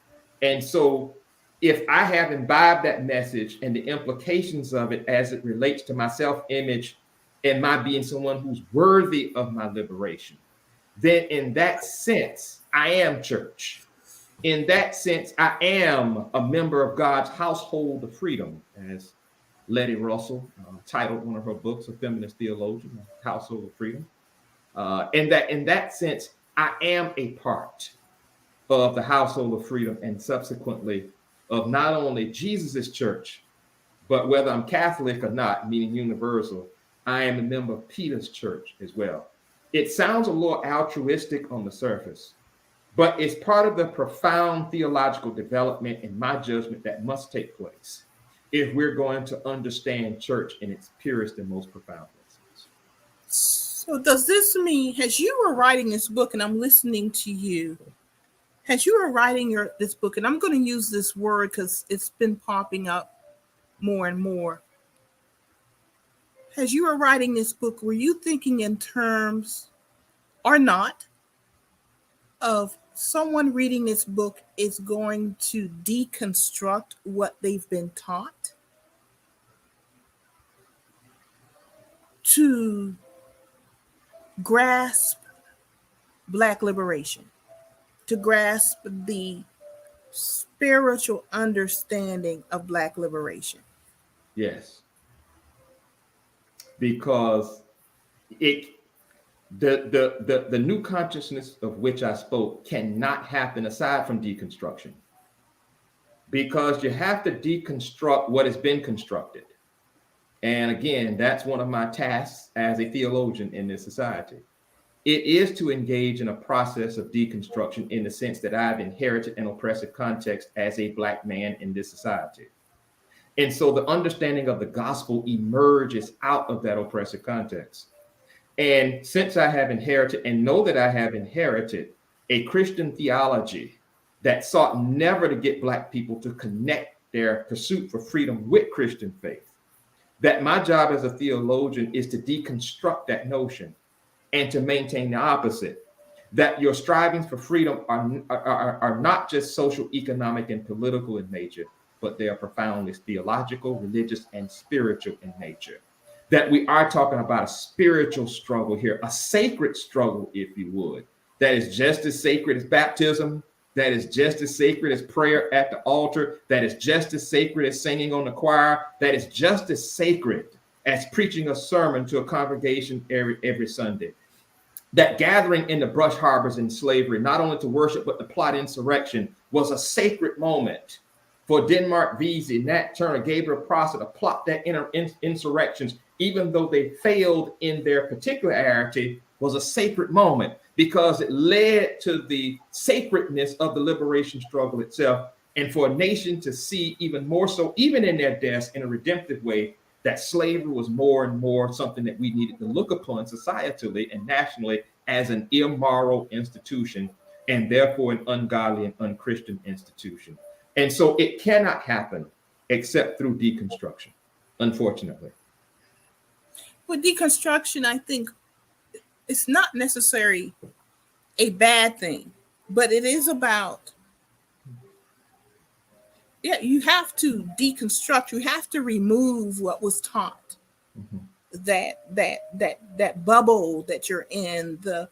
And so if I have imbibed that message and the implications of it as it relates to my self-image and my being someone who's worthy of my liberation, then in that sense, I am church. In that sense, I am a member of God's household of freedom, as Letty Russell titled one of her books, a feminist theologian, Household of Freedom. In that sense, I am a part of the household of freedom and subsequently of not only Jesus's church, but whether I'm Catholic or not, meaning universal, I am a member of Peter's church as well. It sounds a little altruistic on the surface, but it's part of the profound theological development, in my judgment, that must take place if we're going to understand church in its purest and most profound sense. So does this mean, as you were writing this book and I'm listening to you, as you were writing this book, and I'm going to use this word because it's been popping up more and more. As you were writing this book, were you thinking in terms or not of someone reading this book is going to deconstruct what they've been taught, to grasp Black liberation, to grasp the spiritual understanding of Black liberation. Yes, because it the new consciousness of which I spoke cannot happen aside from deconstruction, because you have to deconstruct what has been constructed. And again, that's one of my tasks as a theologian in this society. It is to engage in a process of deconstruction in the sense that I've inherited an oppressive context as a Black man in this society. And so the understanding of the gospel emerges out of that oppressive context. And since I have inherited and know that I have inherited a Christian theology that sought never to get Black people to connect their pursuit for freedom with Christian faith, that my job as a theologian is to deconstruct that notion and to maintain the opposite, that your strivings for freedom are not just social, economic, and political in nature, but they are profoundly theological, religious, and spiritual in nature. That we are talking about a spiritual struggle here, a sacred struggle, if you would, that is just as sacred as baptism, that is just as sacred as prayer at the altar, that is just as sacred as singing on the choir, that is just as sacred as preaching a sermon to a congregation every Sunday. That gathering in the brush harbors in slavery, not only to worship, but to plot insurrection, was a sacred moment for Denmark Vesey, Nat Turner, Gabriel Prosser to plot their insurrections, even though they failed in their particularity, was a sacred moment because it led to the sacredness of the liberation struggle itself. And for a nation to see even more so, even in their deaths, in a redemptive way, that slavery was more and more something that we needed to look upon societally and nationally as an immoral institution, and therefore an ungodly and unchristian institution. And so it cannot happen except through deconstruction, unfortunately. With deconstruction, I think it's not necessarily a bad thing, but it is about, you have to deconstruct, you have to remove what was taught. That bubble that you're in, the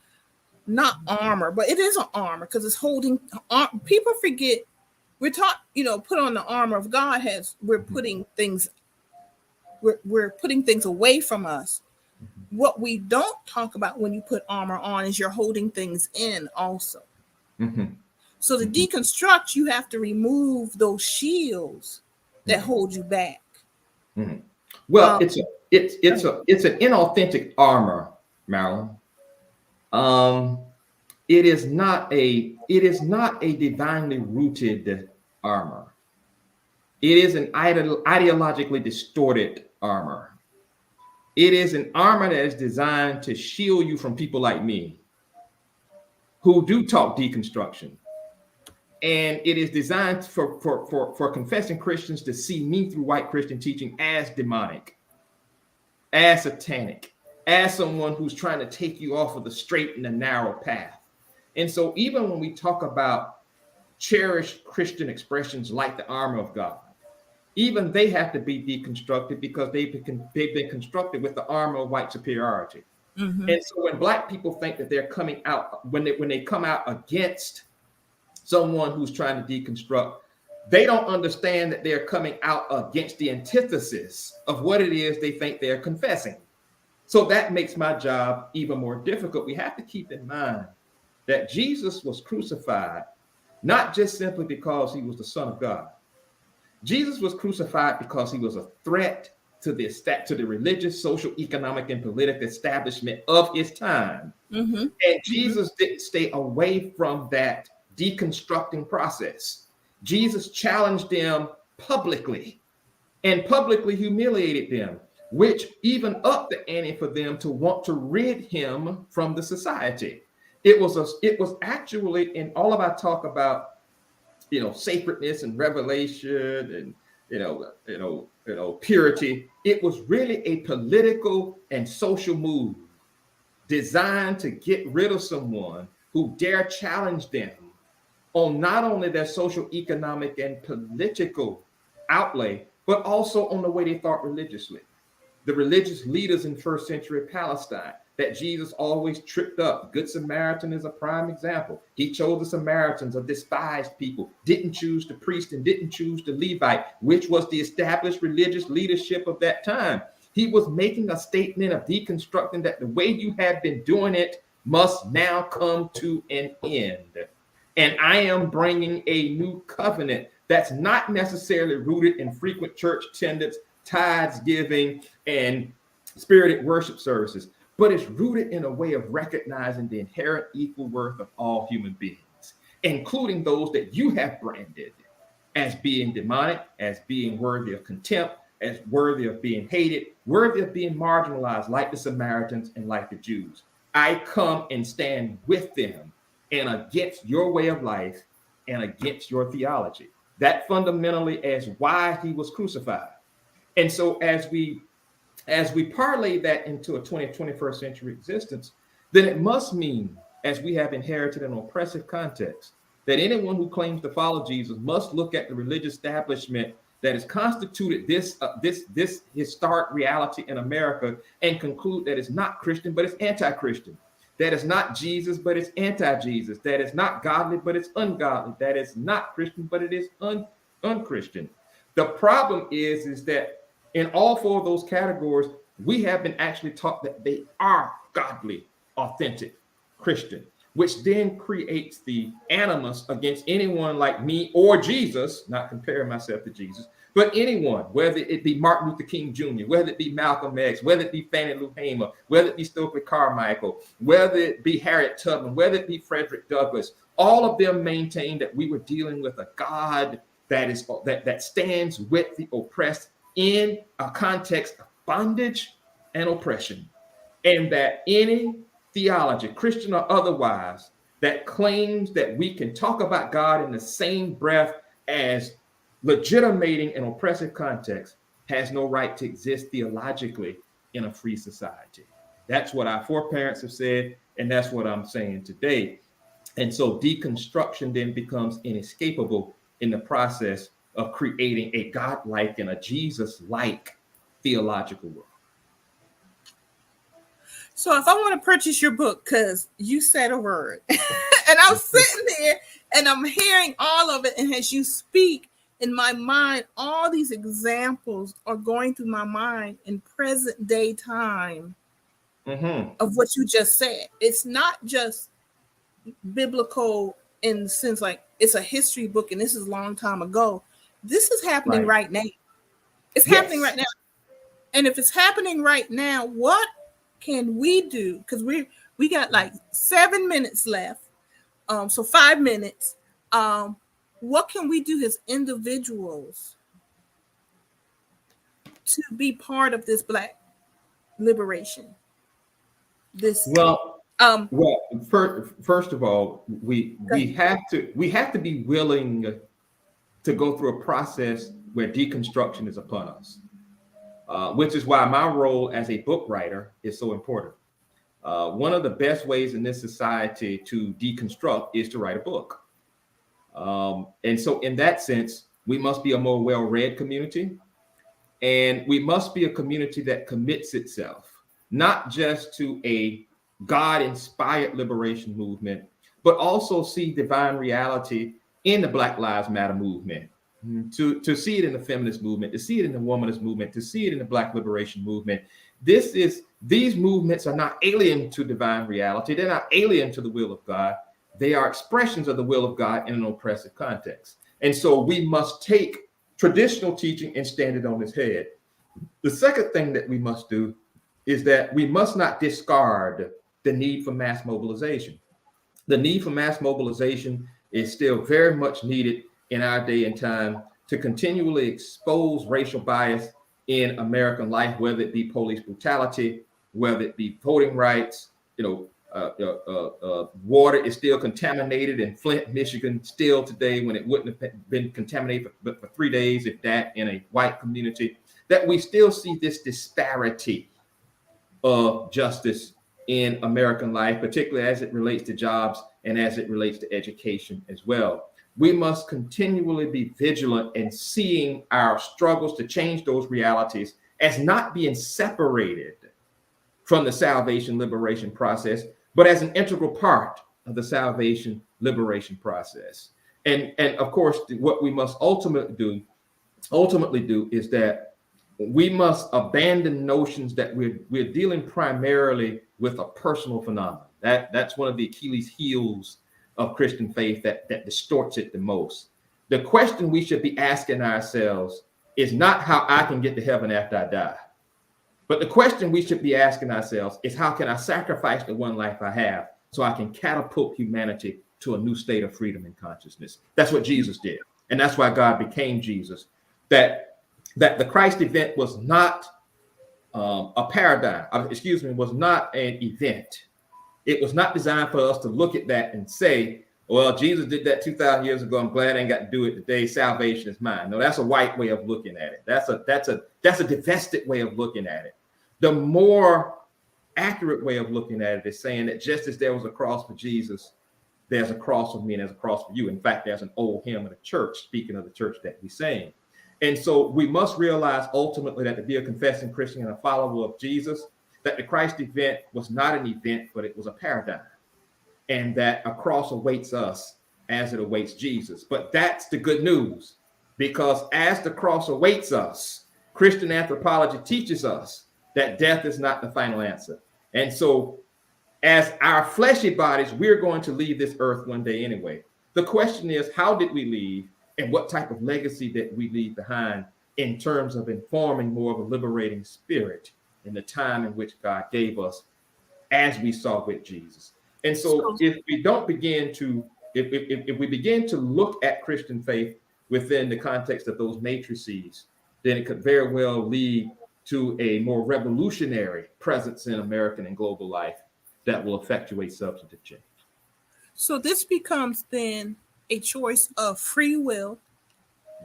not armor, but it is an armor because it's holding. People forget we're taught, put on the armor of God. We're putting things away from us. What we don't talk about when you put armor on is you're holding things in also. So to deconstruct, you have to remove those shields that hold you back. Well, it's an inauthentic armor, Marilyn. It is not a divinely rooted armor. It is an ideologically distorted armor. It is an armor that is designed to shield you from people like me who do talk deconstruction. And it is designed for confessing Christians to see me through white Christian teaching as demonic, as satanic, as someone who's trying to take you off of the straight and the narrow path. And so even when we talk about cherished Christian expressions like the armor of God, even they have to be deconstructed because they've been constructed with the armor of white superiority. And so when Black people think that they're coming out, when they come out against someone who's trying to deconstruct, they don't understand that they're coming out against the antithesis of what it is they think they're confessing. So that makes my job even more difficult. We have to keep in mind that Jesus was crucified not just simply because he was the Son of God. Jesus was crucified because he was a threat to the religious, social, economic, and political establishment of his time. And Jesus didn't stay away from that deconstructing process. Jesus challenged them publicly and publicly humiliated them, which even upped the ante for them to want to rid him from the society. It was actually, in all of our talk about sacredness and revelation and purity, it was really a political and social move designed to get rid of someone who dare challenge them on not only their social, economic, and political outlay, but also on the way they thought religiously. The religious leaders in first century Palestine, that Jesus always tripped up. Good Samaritan is a prime example. He chose the Samaritans, a despised people, didn't choose the priest and didn't choose the Levite, which was the established religious leadership of that time. He was making a statement of deconstructing that the way you have been doing it must now come to an end. And I am bringing a new covenant that's not necessarily rooted in frequent church attendance, tithes giving, and spirited worship services, but it's rooted in a way of recognizing the inherent equal worth of all human beings, including those that you have branded as being demonic, as being worthy of contempt, as worthy of being hated, worthy of being marginalized, like the Samaritans and like the Jews. I come and stand with them and against your way of life and against your theology. That fundamentally is why he was crucified. And so as we parlay that into a 21st century existence, then it must mean, as we have inherited an oppressive context, that anyone who claims to follow Jesus must look at the religious establishment that has constituted this historic reality in America and conclude that it's not Christian, but it's anti-Christian. That is not Jesus, but it's anti-Jesus. That is not godly, but it's ungodly. That is not Christian, but it is unchristian. The problem is that in all four of those categories, we have been actually taught that they are godly, authentic, Christian, which then creates the animus against anyone like me or Jesus, not comparing myself to Jesus, but anyone, whether it be Martin Luther King Jr., whether it be Malcolm X, whether it be Fannie Lou Hamer, whether it be Stokely Carmichael, whether it be Harriet Tubman, whether it be Frederick Douglass, all of them maintain that we were dealing with a God that stands with the oppressed in a context of bondage and oppression, and that any theology, Christian or otherwise, that claims that we can talk about God in the same breath as legitimating an oppressive context has no right to exist theologically in a free society. That's what our foreparents have said, and that's what I'm saying today. And so deconstruction then becomes inescapable in the process of creating a God-like and a Jesus-like theological world. So if I want to purchase your book, because you said a word, and I'm sitting there and I'm hearing all of it, and as you speak in my mind, all these examples are going through my mind in present day time of what you just said. It's not just biblical in the sense like it's a history book and this is a long time ago. This is happening right now. It's happening right now. And if it's happening right now, what can we do? Because we got like 7 minutes left. So 5 minutes. What can we do as individuals to be part of this Black liberation? First of all, we have to be willing to go through a process where deconstruction is upon us, which is why my role as a book writer is so important. One of the best ways in this society to deconstruct is to write a book. And so in that sense, we must be a more well-read community, and we must be a community that commits itself, not just to a God-inspired liberation movement, but also see divine reality in the Black Lives Matter movement, to see it in the feminist movement, to see it in the womanist movement, to see it in the Black liberation movement. These movements are not alien to divine reality. They're not alien to the will of God. They are expressions of the will of God in an oppressive context. And so we must take traditional teaching and stand it on its head. The second thing that we must do is that we must not discard the need for mass mobilization. The need for mass mobilization is still very much needed in our day and time to continually expose racial bias in American life, whether it be police brutality, whether it be voting rights. Water is still contaminated in Flint, Michigan, still today, when it wouldn't have been contaminated for 3 days, if that, in a white community. That we still see this disparity of justice in American life, particularly as it relates to jobs and as it relates to education as well. We must continually be vigilant in seeing our struggles to change those realities as not being separated from the salvation liberation process, but as an integral part of the salvation liberation process. And of course, what we must ultimately do is that we must abandon notions that we're dealing primarily with a personal phenomenon. That's one of the Achilles heels of Christian faith that distorts it the most. The question we should be asking ourselves is not how I can get to heaven after I die. But the question we should be asking ourselves is, how can I sacrifice the one life I have so I can catapult humanity to a new state of freedom and consciousness? That's what Jesus did. And that's why God became Jesus. That the Christ event was not a paradigm, was not an event. It was not designed for us to look at that and say, well, Jesus did that 2,000 years ago. I'm glad I ain't got to do it today. Salvation is mine. No, that's a white way of looking at it. That's a divested way of looking at it. The more accurate way of looking at it is saying that just as there was a cross for Jesus, there's a cross for me and there's a cross for you. In fact, there's an old hymn of the church, speaking of the church that we sing. And so we must realize ultimately that to be a confessing Christian and a follower of Jesus, that the Christ event was not an event, but it was a paradigm. And that a cross awaits us as it awaits Jesus. But that's the good news, because as the cross awaits us, Christian anthropology teaches us that death is not the final answer. And so as our fleshy bodies, we're going to leave this earth one day anyway. The question is, how did we leave, and what type of legacy did we leave behind in terms of informing more of a liberating spirit in the time in which God gave us, as we saw with Jesus. And so if we don't begin to, if we begin to look at Christian faith within the context of those matrices, then it could very well lead to a more revolutionary presence in American and global life that will effectuate substantive change. So this becomes then a choice of free will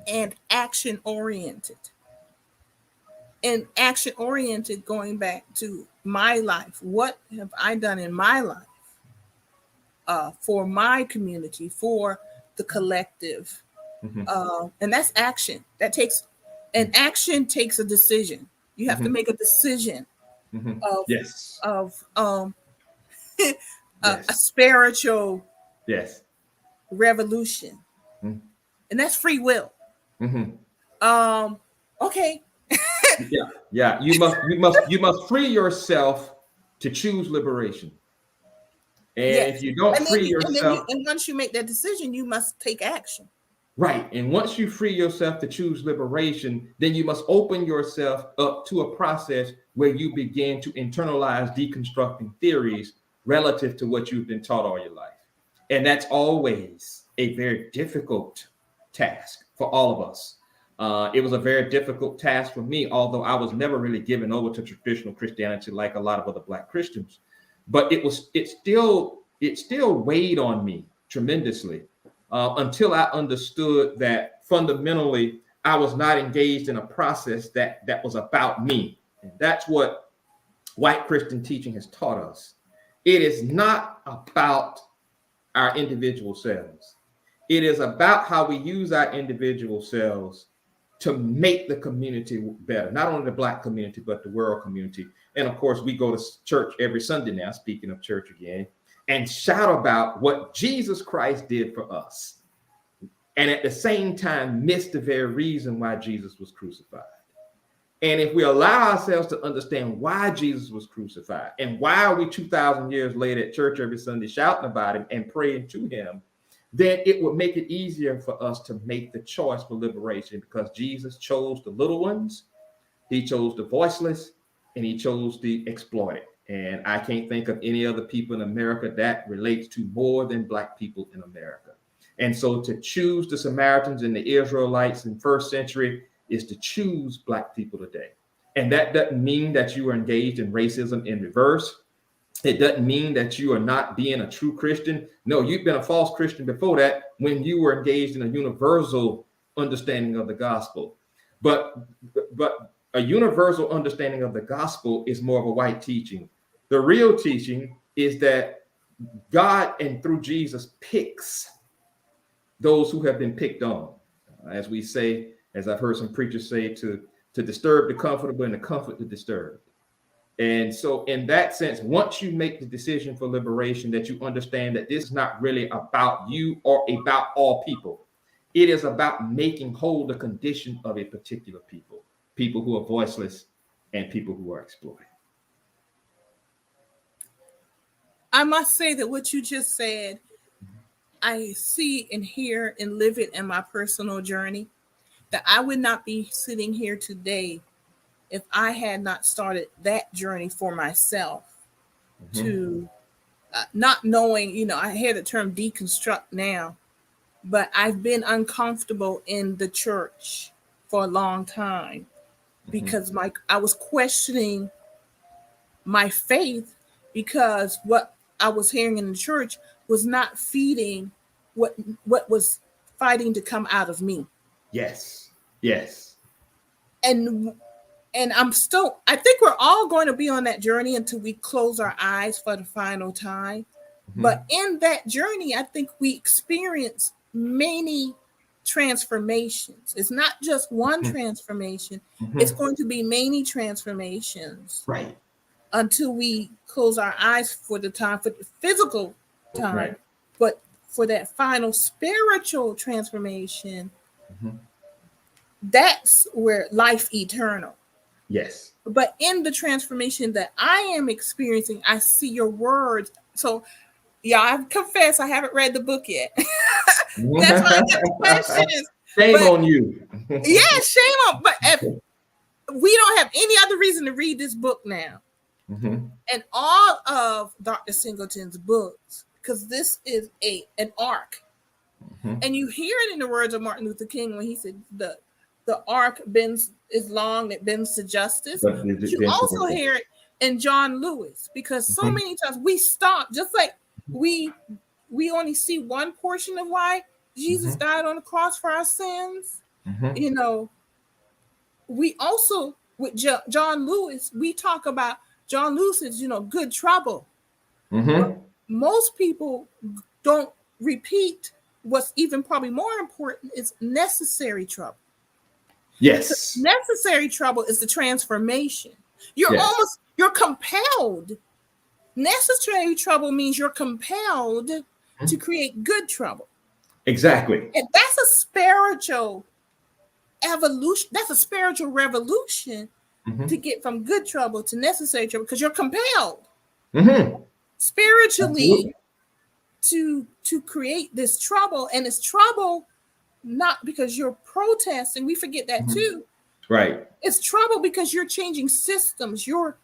and action oriented. And action oriented, going back to my life. What have I done in my life for my community, for the collective? And that's action. Action takes a decision. You have to make a decision of a spiritual revolution. And that's free will. Okay. You must free yourself to choose liberation. And if you don't free yourself, and once you make that decision, you must take action. Right. And once you free yourself to choose liberation, then you must open yourself up to a process where you begin to internalize deconstructing theories relative to what you've been taught all your life. And that's always a very difficult task for all of us. It was a very difficult task for me, although I was never really given over to traditional Christianity like a lot of other Black Christians. But it still weighed on me tremendously until I understood that fundamentally I was not engaged in a process that was about me. And that's what white Christian teaching has taught us. It is not about our individual selves. It is about how we use our individual selves to make the community better, not only the Black community, but the world community. And of course, we go to church every Sunday now, speaking of church again, and shout about what Jesus Christ did for us. And at the same time, miss the very reason why Jesus was crucified. And if we allow ourselves to understand why Jesus was crucified and why are we 2,000 years later at church every Sunday shouting about him and praying to him, then it would make it easier for us to make the choice for liberation, because Jesus chose the little ones, he chose the voiceless, and he chose the exploited. And I can't think of any other people in America that relates to more than Black people in America. And so to choose the Samaritans and the Israelites in first century is to choose Black people today. And that doesn't mean that you are engaged in racism in reverse. It doesn't mean that you are not being a true Christian. No, you've been a false Christian before that when you were engaged in a universal understanding of the gospel. But a universal understanding of the gospel is more of a white teaching. The real teaching is that God, and through Jesus, picks those who have been picked on. As we say, as I've heard some preachers say, to disturb the comfortable and to comfort the disturbed. And so in that sense, once you make the decision for liberation, that you understand that this is not really about you or about all people. It is about making whole the condition of a particular people, people who are voiceless and people who are exploited. I must say that what you just said, I see and hear and live it in my personal journey, that I would not be sitting here today if I had not started that journey for myself to not knowing, I hear the term deconstruct now, but I've been uncomfortable in the church for a long time because I was questioning my faith because what I was hearing in the church was not feeding what was fighting to come out of me. Yes. And I think we're all going to be on that journey until we close our eyes for the final time. But in that journey, I think we experience many transformations. It's not just one transformation. It's going to be many transformations. Right. Until we close our eyes for the physical time. But for that final spiritual transformation, that's where life eternal. Yes. But in the transformation that I am experiencing, I see your words. So, yeah, I confess I haven't read the book yet. That's why I got the questions. Shame on you. Yeah, shame on. But if we don't have any other reason to read this book now, and all of Dr. Singleton's books, because this is an arc, and you hear it in the words of Martin Luther King when he said the arc is long, it bends to justice. But you also hear it in John Lewis, because so many times we stop, just like we only see one portion of why Jesus died on the cross for our sins. We also, with John Lewis, we talk about John Lewis's, good trouble. Most people don't repeat what's even probably more important is necessary trouble. Yes. Necessary trouble is the transformation. You're compelled. Necessary trouble means you're compelled to create good trouble. Exactly. And that's a spiritual evolution. That's a spiritual revolution to get from good trouble to necessary trouble, because you're compelled spiritually to create this trouble. And it's trouble not because you're protesting. We forget that too. Right. It's trouble because you're changing systems. You're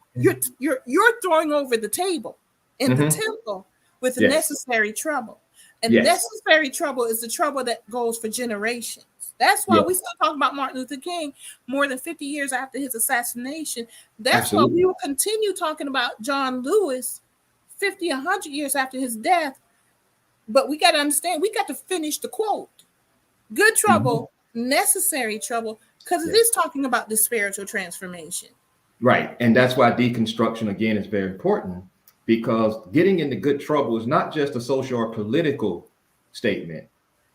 throwing over the table in the temple with the necessary trouble. And necessary trouble is the trouble that goes for generations. That's why we still talk about Martin Luther King more than 50 years after his assassination. That's why we will continue talking about John Lewis 50, 100 years after his death. But we got to understand, we got to finish the quote. Good trouble, necessary trouble, because it is talking about the spiritual transformation. Right. And that's why deconstruction, again, is very important, because getting into good trouble is not just a social or political statement.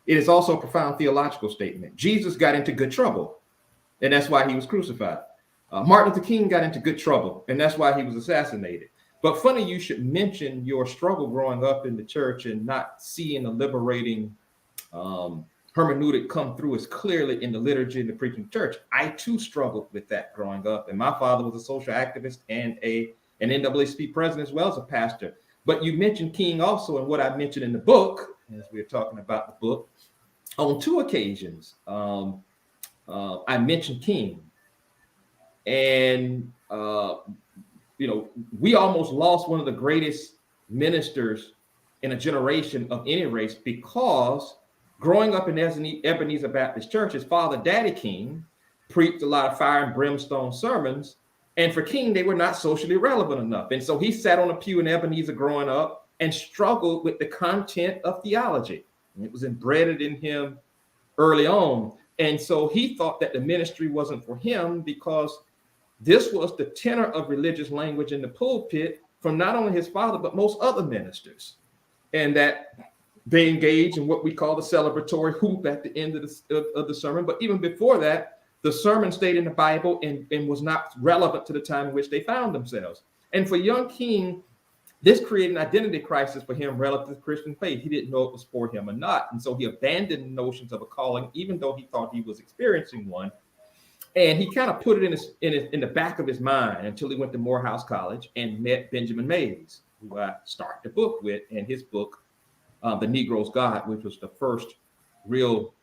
It is also a profound theological statement. Jesus got into good trouble, and that's why he was crucified. Martin Luther King got into good trouble, and that's why he was assassinated. But funny you should mention your struggle growing up in the church and not seeing a liberating hermeneutic come through as clearly in the liturgy and the preaching church. I too struggled with that growing up, and my father was a social activist and an NAACP president as well as a pastor. But you mentioned King also, and what I mentioned in the book, as we were talking about the book, on two occasions, I mentioned King, and we almost lost one of the greatest ministers in a generation of any race, because growing up in Ebenezer Baptist Church, his father, Daddy King, preached a lot of fire and brimstone sermons. And for King, they were not socially relevant enough. And so he sat on a pew in Ebenezer growing up and struggled with the content of theology. And it was embedded in him early on. And so he thought that the ministry wasn't for him, because this was the tenor of religious language in the pulpit from not only his father, but most other ministers. And that they engage in what we call the celebratory hoop at the end of the sermon. But even before that, the sermon stayed in the Bible and was not relevant to the time in which they found themselves. And for young King, this created an identity crisis for him relative to Christian faith. He didn't know it was for him or not. And so he abandoned notions of a calling, even though he thought he was experiencing one. And he kind of put it in the back of his mind until he went to Morehouse College and met Benjamin Mays, who I started the book with, and his book, The Negro's God, which was the first real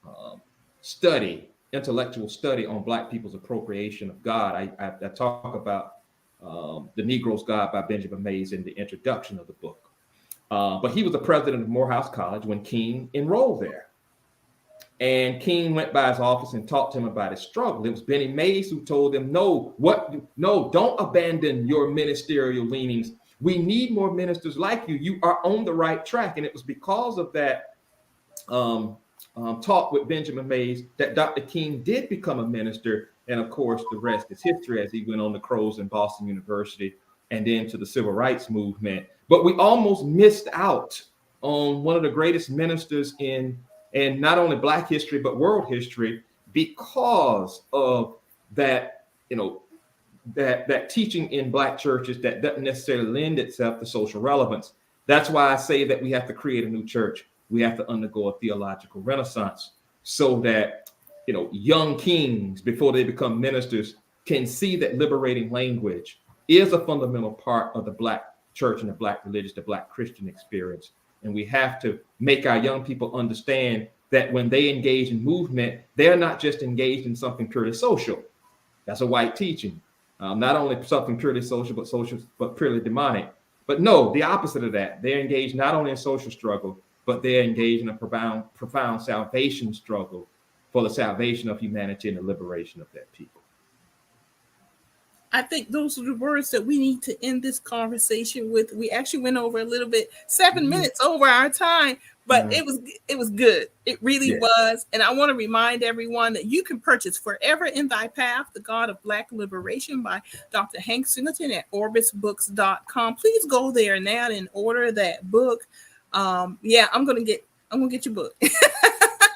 intellectual study on Black people's appropriation of God. I talk about The Negro's God by Benjamin Mays in the introduction of the book. But he was the president of Morehouse College when King enrolled there. And King went by his office and talked to him about his struggle. It was Benny Mays who told him, no, don't abandon your ministerial leanings. We need more ministers like you. You are on the right track. And it was because of that talk with Benjamin Mays that Dr. King did become a minister. And of course, the rest is history as he went on to Crows and Boston University and then to the Civil Rights Movement. But we almost missed out on one of the greatest ministers in not only Black history, but world history because of that, that teaching in Black churches that doesn't necessarily lend itself to social relevance. That's why I say that we have to create a new church. We have to undergo a theological renaissance so that, young kings, before they become ministers, can see that liberating language is a fundamental part of the Black church and the Black religious, the Black Christian experience. And we have to make our young people understand that when they engage in movement, they're not just engaged in something purely social. That's a white teaching. Not only something purely social, but purely demonic. But no, the opposite of that. They're engaged not only in social struggle, but they're engaged in a profound salvation struggle for the salvation of humanity and the liberation of their people. I think those are the words that we need to end this conversation with. We actually went over a little bit, 7 minutes over our time, but it was good. It really was. And I want to remind everyone that you can purchase Forever in Thy Path, The God of Black Liberation by Dr. Hank Singleton at orbisbooks.com. Please go there now and order that book. I'm gonna get your book.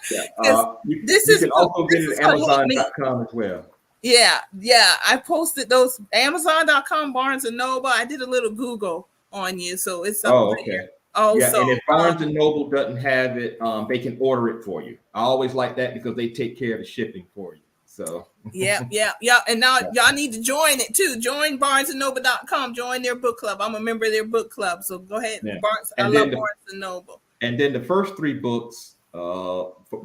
You can also get it at Amazon.com as well. Yeah. I posted those Amazon.com, Barnes and Noble. I did a little Google on you, so it's okay. There. And if Barnes and Noble doesn't have it, they can order it for you. I always like that because they take care of the shipping for you. So yeah. And now y'all need to join it too. Join BarnesandNoble.com. Join their book club. I'm a member of their book club. So go ahead, Barnes. I love Barnes and Noble. And then the first 3 books.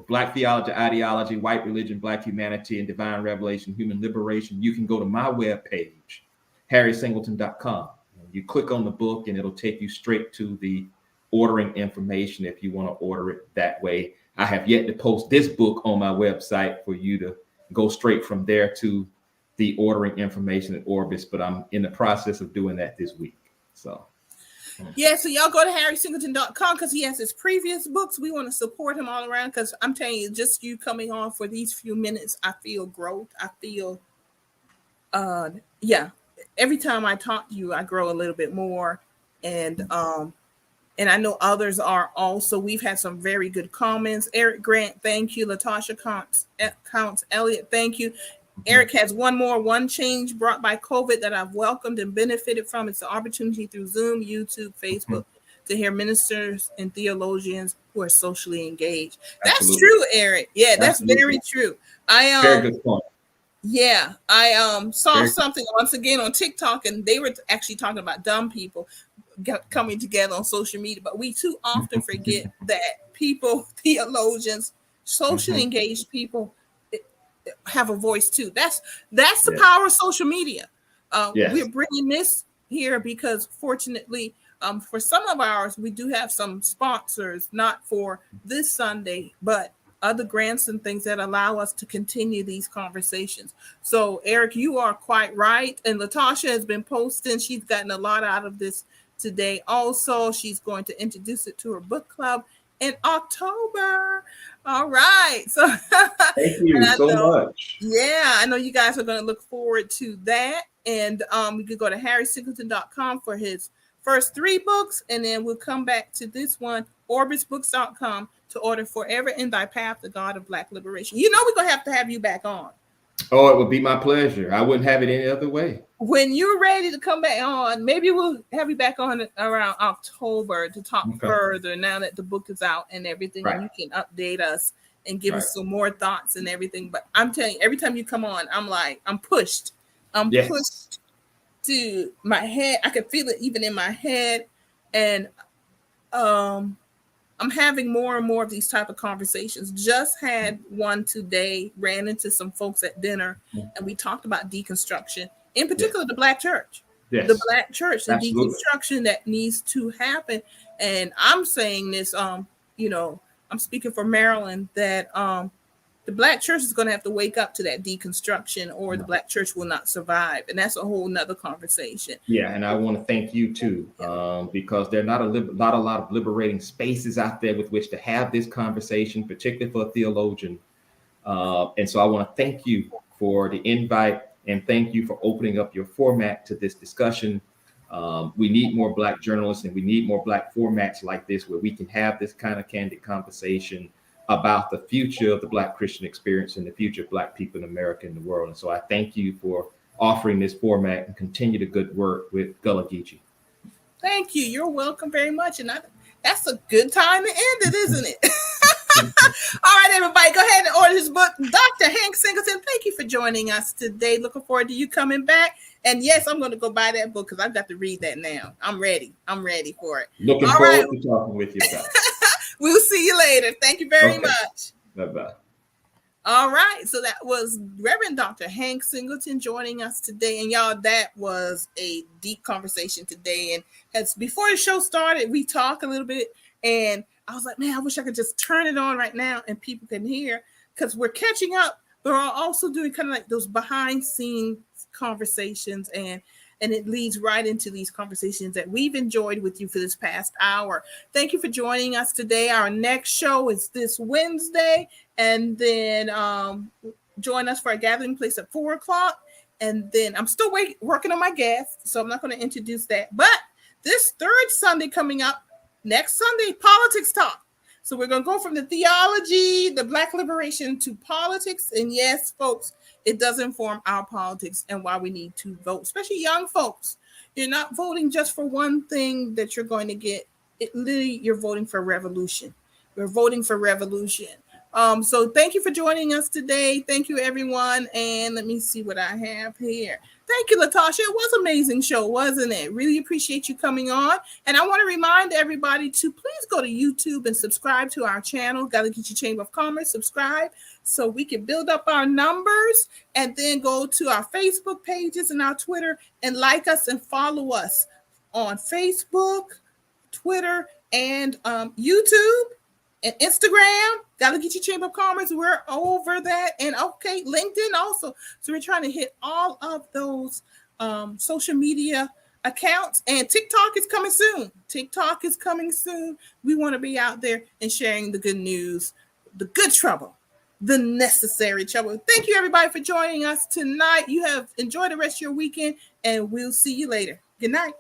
Black Theology, Ideology, White Religion, Black Humanity, and Divine Revelation, Human Liberation. You can go to my webpage, harrysingleton.com. You click on the book and it'll take you straight to the ordering information if you want to order it that way. I have yet to post this book on my website for you to go straight from there to the ordering information at Orbis, but I'm in the process of doing that this week. So y'all go to harrysingleton.com because he has his previous books. We want to support him all around because I'm telling you, just you coming on for these few minutes, I feel growth. I feel, every time I talk to you, I grow a little bit more. And I know others are also. We've had some very good comments. Eric Grant, thank you. Latasha Counts Elliott, thank you. Eric has one change brought by COVID that I've welcomed and benefited from. It's the opportunity through Zoom, YouTube, Facebook to hear ministers and theologians who are socially engaged. Absolutely. That's true, Eric. Yeah, that's very true. Very good point. Yeah, I saw something once again on TikTok, and they were actually talking about dumb people coming together on social media, but we too often forget that people, theologians, socially engaged people have a voice too. That's the power of social media. We're bringing this here because fortunately for some of ours, we do have some sponsors, not for this Sunday, but other grants and things that allow us to continue these conversations. So Eric, you are quite right. And Latasha has been posting. She's gotten a lot out of this today. Also, she's going to introduce it to her book club in October. All right. So thank you so much. Yeah, I know you guys are going to look forward to that. And you can go to harrysingleton.com for his first 3 books. And then we'll come back to this one, orbisbooks.com, to order Forever in Thy Path, The God of Black Liberation. You know we're going to have you back on. Oh, it would be my pleasure. I wouldn't have it any other way. When you're ready to come back on, maybe we'll have you back on around October to talk further now that the book is out and everything, and you can update us and give us some more thoughts and everything. But I'm telling you, every time you come on, I'm pushed. I'm pushed to my head. I can feel it even in my head. And I'm having more and more of these type of conversations. Just had one today, ran into some folks at dinner, and we talked about deconstruction, in particular the Black church. The Black church, the deconstruction that needs to happen. And I'm saying this, you know, I'm speaking for Maryland, that the Black church is going to have to wake up to that deconstruction, or the Black church will not survive. And that's a whole nother conversation. Yeah. And I want to thank you too, because there are not a lot of liberating spaces out there with which to have this conversation, particularly for a theologian. And so I want to thank you for the invite, and thank you for opening up your format to this discussion. We need more Black journalists, and we need more Black formats like this, where we can have this kind of candid conversation about the future of the Black Christian experience and the future of Black people in America and the world. And so I thank you for offering this format, and continue the good work with Gullah Geechee. Thank you. You're welcome very much. And that's a good time to end it, isn't it? All right, everybody, go ahead and order his book. Dr. Hank Singleton, thank you for joining us today. Looking forward to you coming back. And yes, I'm going to go buy that book because I've got to read that now. I'm ready for it. Looking forward to talking with you guys. We'll see you later. Thank you very much. Bye-bye. All right. So that was Reverend Dr. Hank Singleton joining us today. And y'all, that was a deep conversation today. And as before the show started, we talked a little bit, and I was like, man, I wish I could just turn it on right now and people can hear, because we're catching up. But we're also doing kind of like those behind scenes conversations, and it leads right into these conversations that we've enjoyed with you for this past hour. Thank you for joining us today. Our next show is this Wednesday, and then join us for a gathering place at 4:00. And then I'm still working on my guest, so I'm not going to introduce that. But this third Sunday coming up, next Sunday, politics talk. So we're going to go from the theology, the Black liberation, to politics. And yes, folks, it does inform our politics and why we need to vote, especially young folks. You're not voting just for one thing that you're going to get. Literally, you're voting for revolution. We're voting for revolution. So thank you for joining us today. Thank you, everyone. And let me see what I have here. Thank you, Latasha. It was an amazing show, wasn't it? Really appreciate you coming on. And I want to remind everybody to please go to YouTube and subscribe to our channel, Gullah Geechee Chamber of Commerce. Subscribe so we can build up our numbers, and then go to our Facebook pages and our Twitter and like us and follow us on Facebook, Twitter, and YouTube and Instagram. Gullah Geechee Chamber of Commerce, we're over that. And LinkedIn also. So we're trying to hit all of those social media accounts. And TikTok is coming soon. We want to be out there and sharing the good news, the good trouble, the necessary trouble. Thank you, everybody, for joining us tonight. You have enjoyed the rest of your weekend, and we'll see you later. Good night.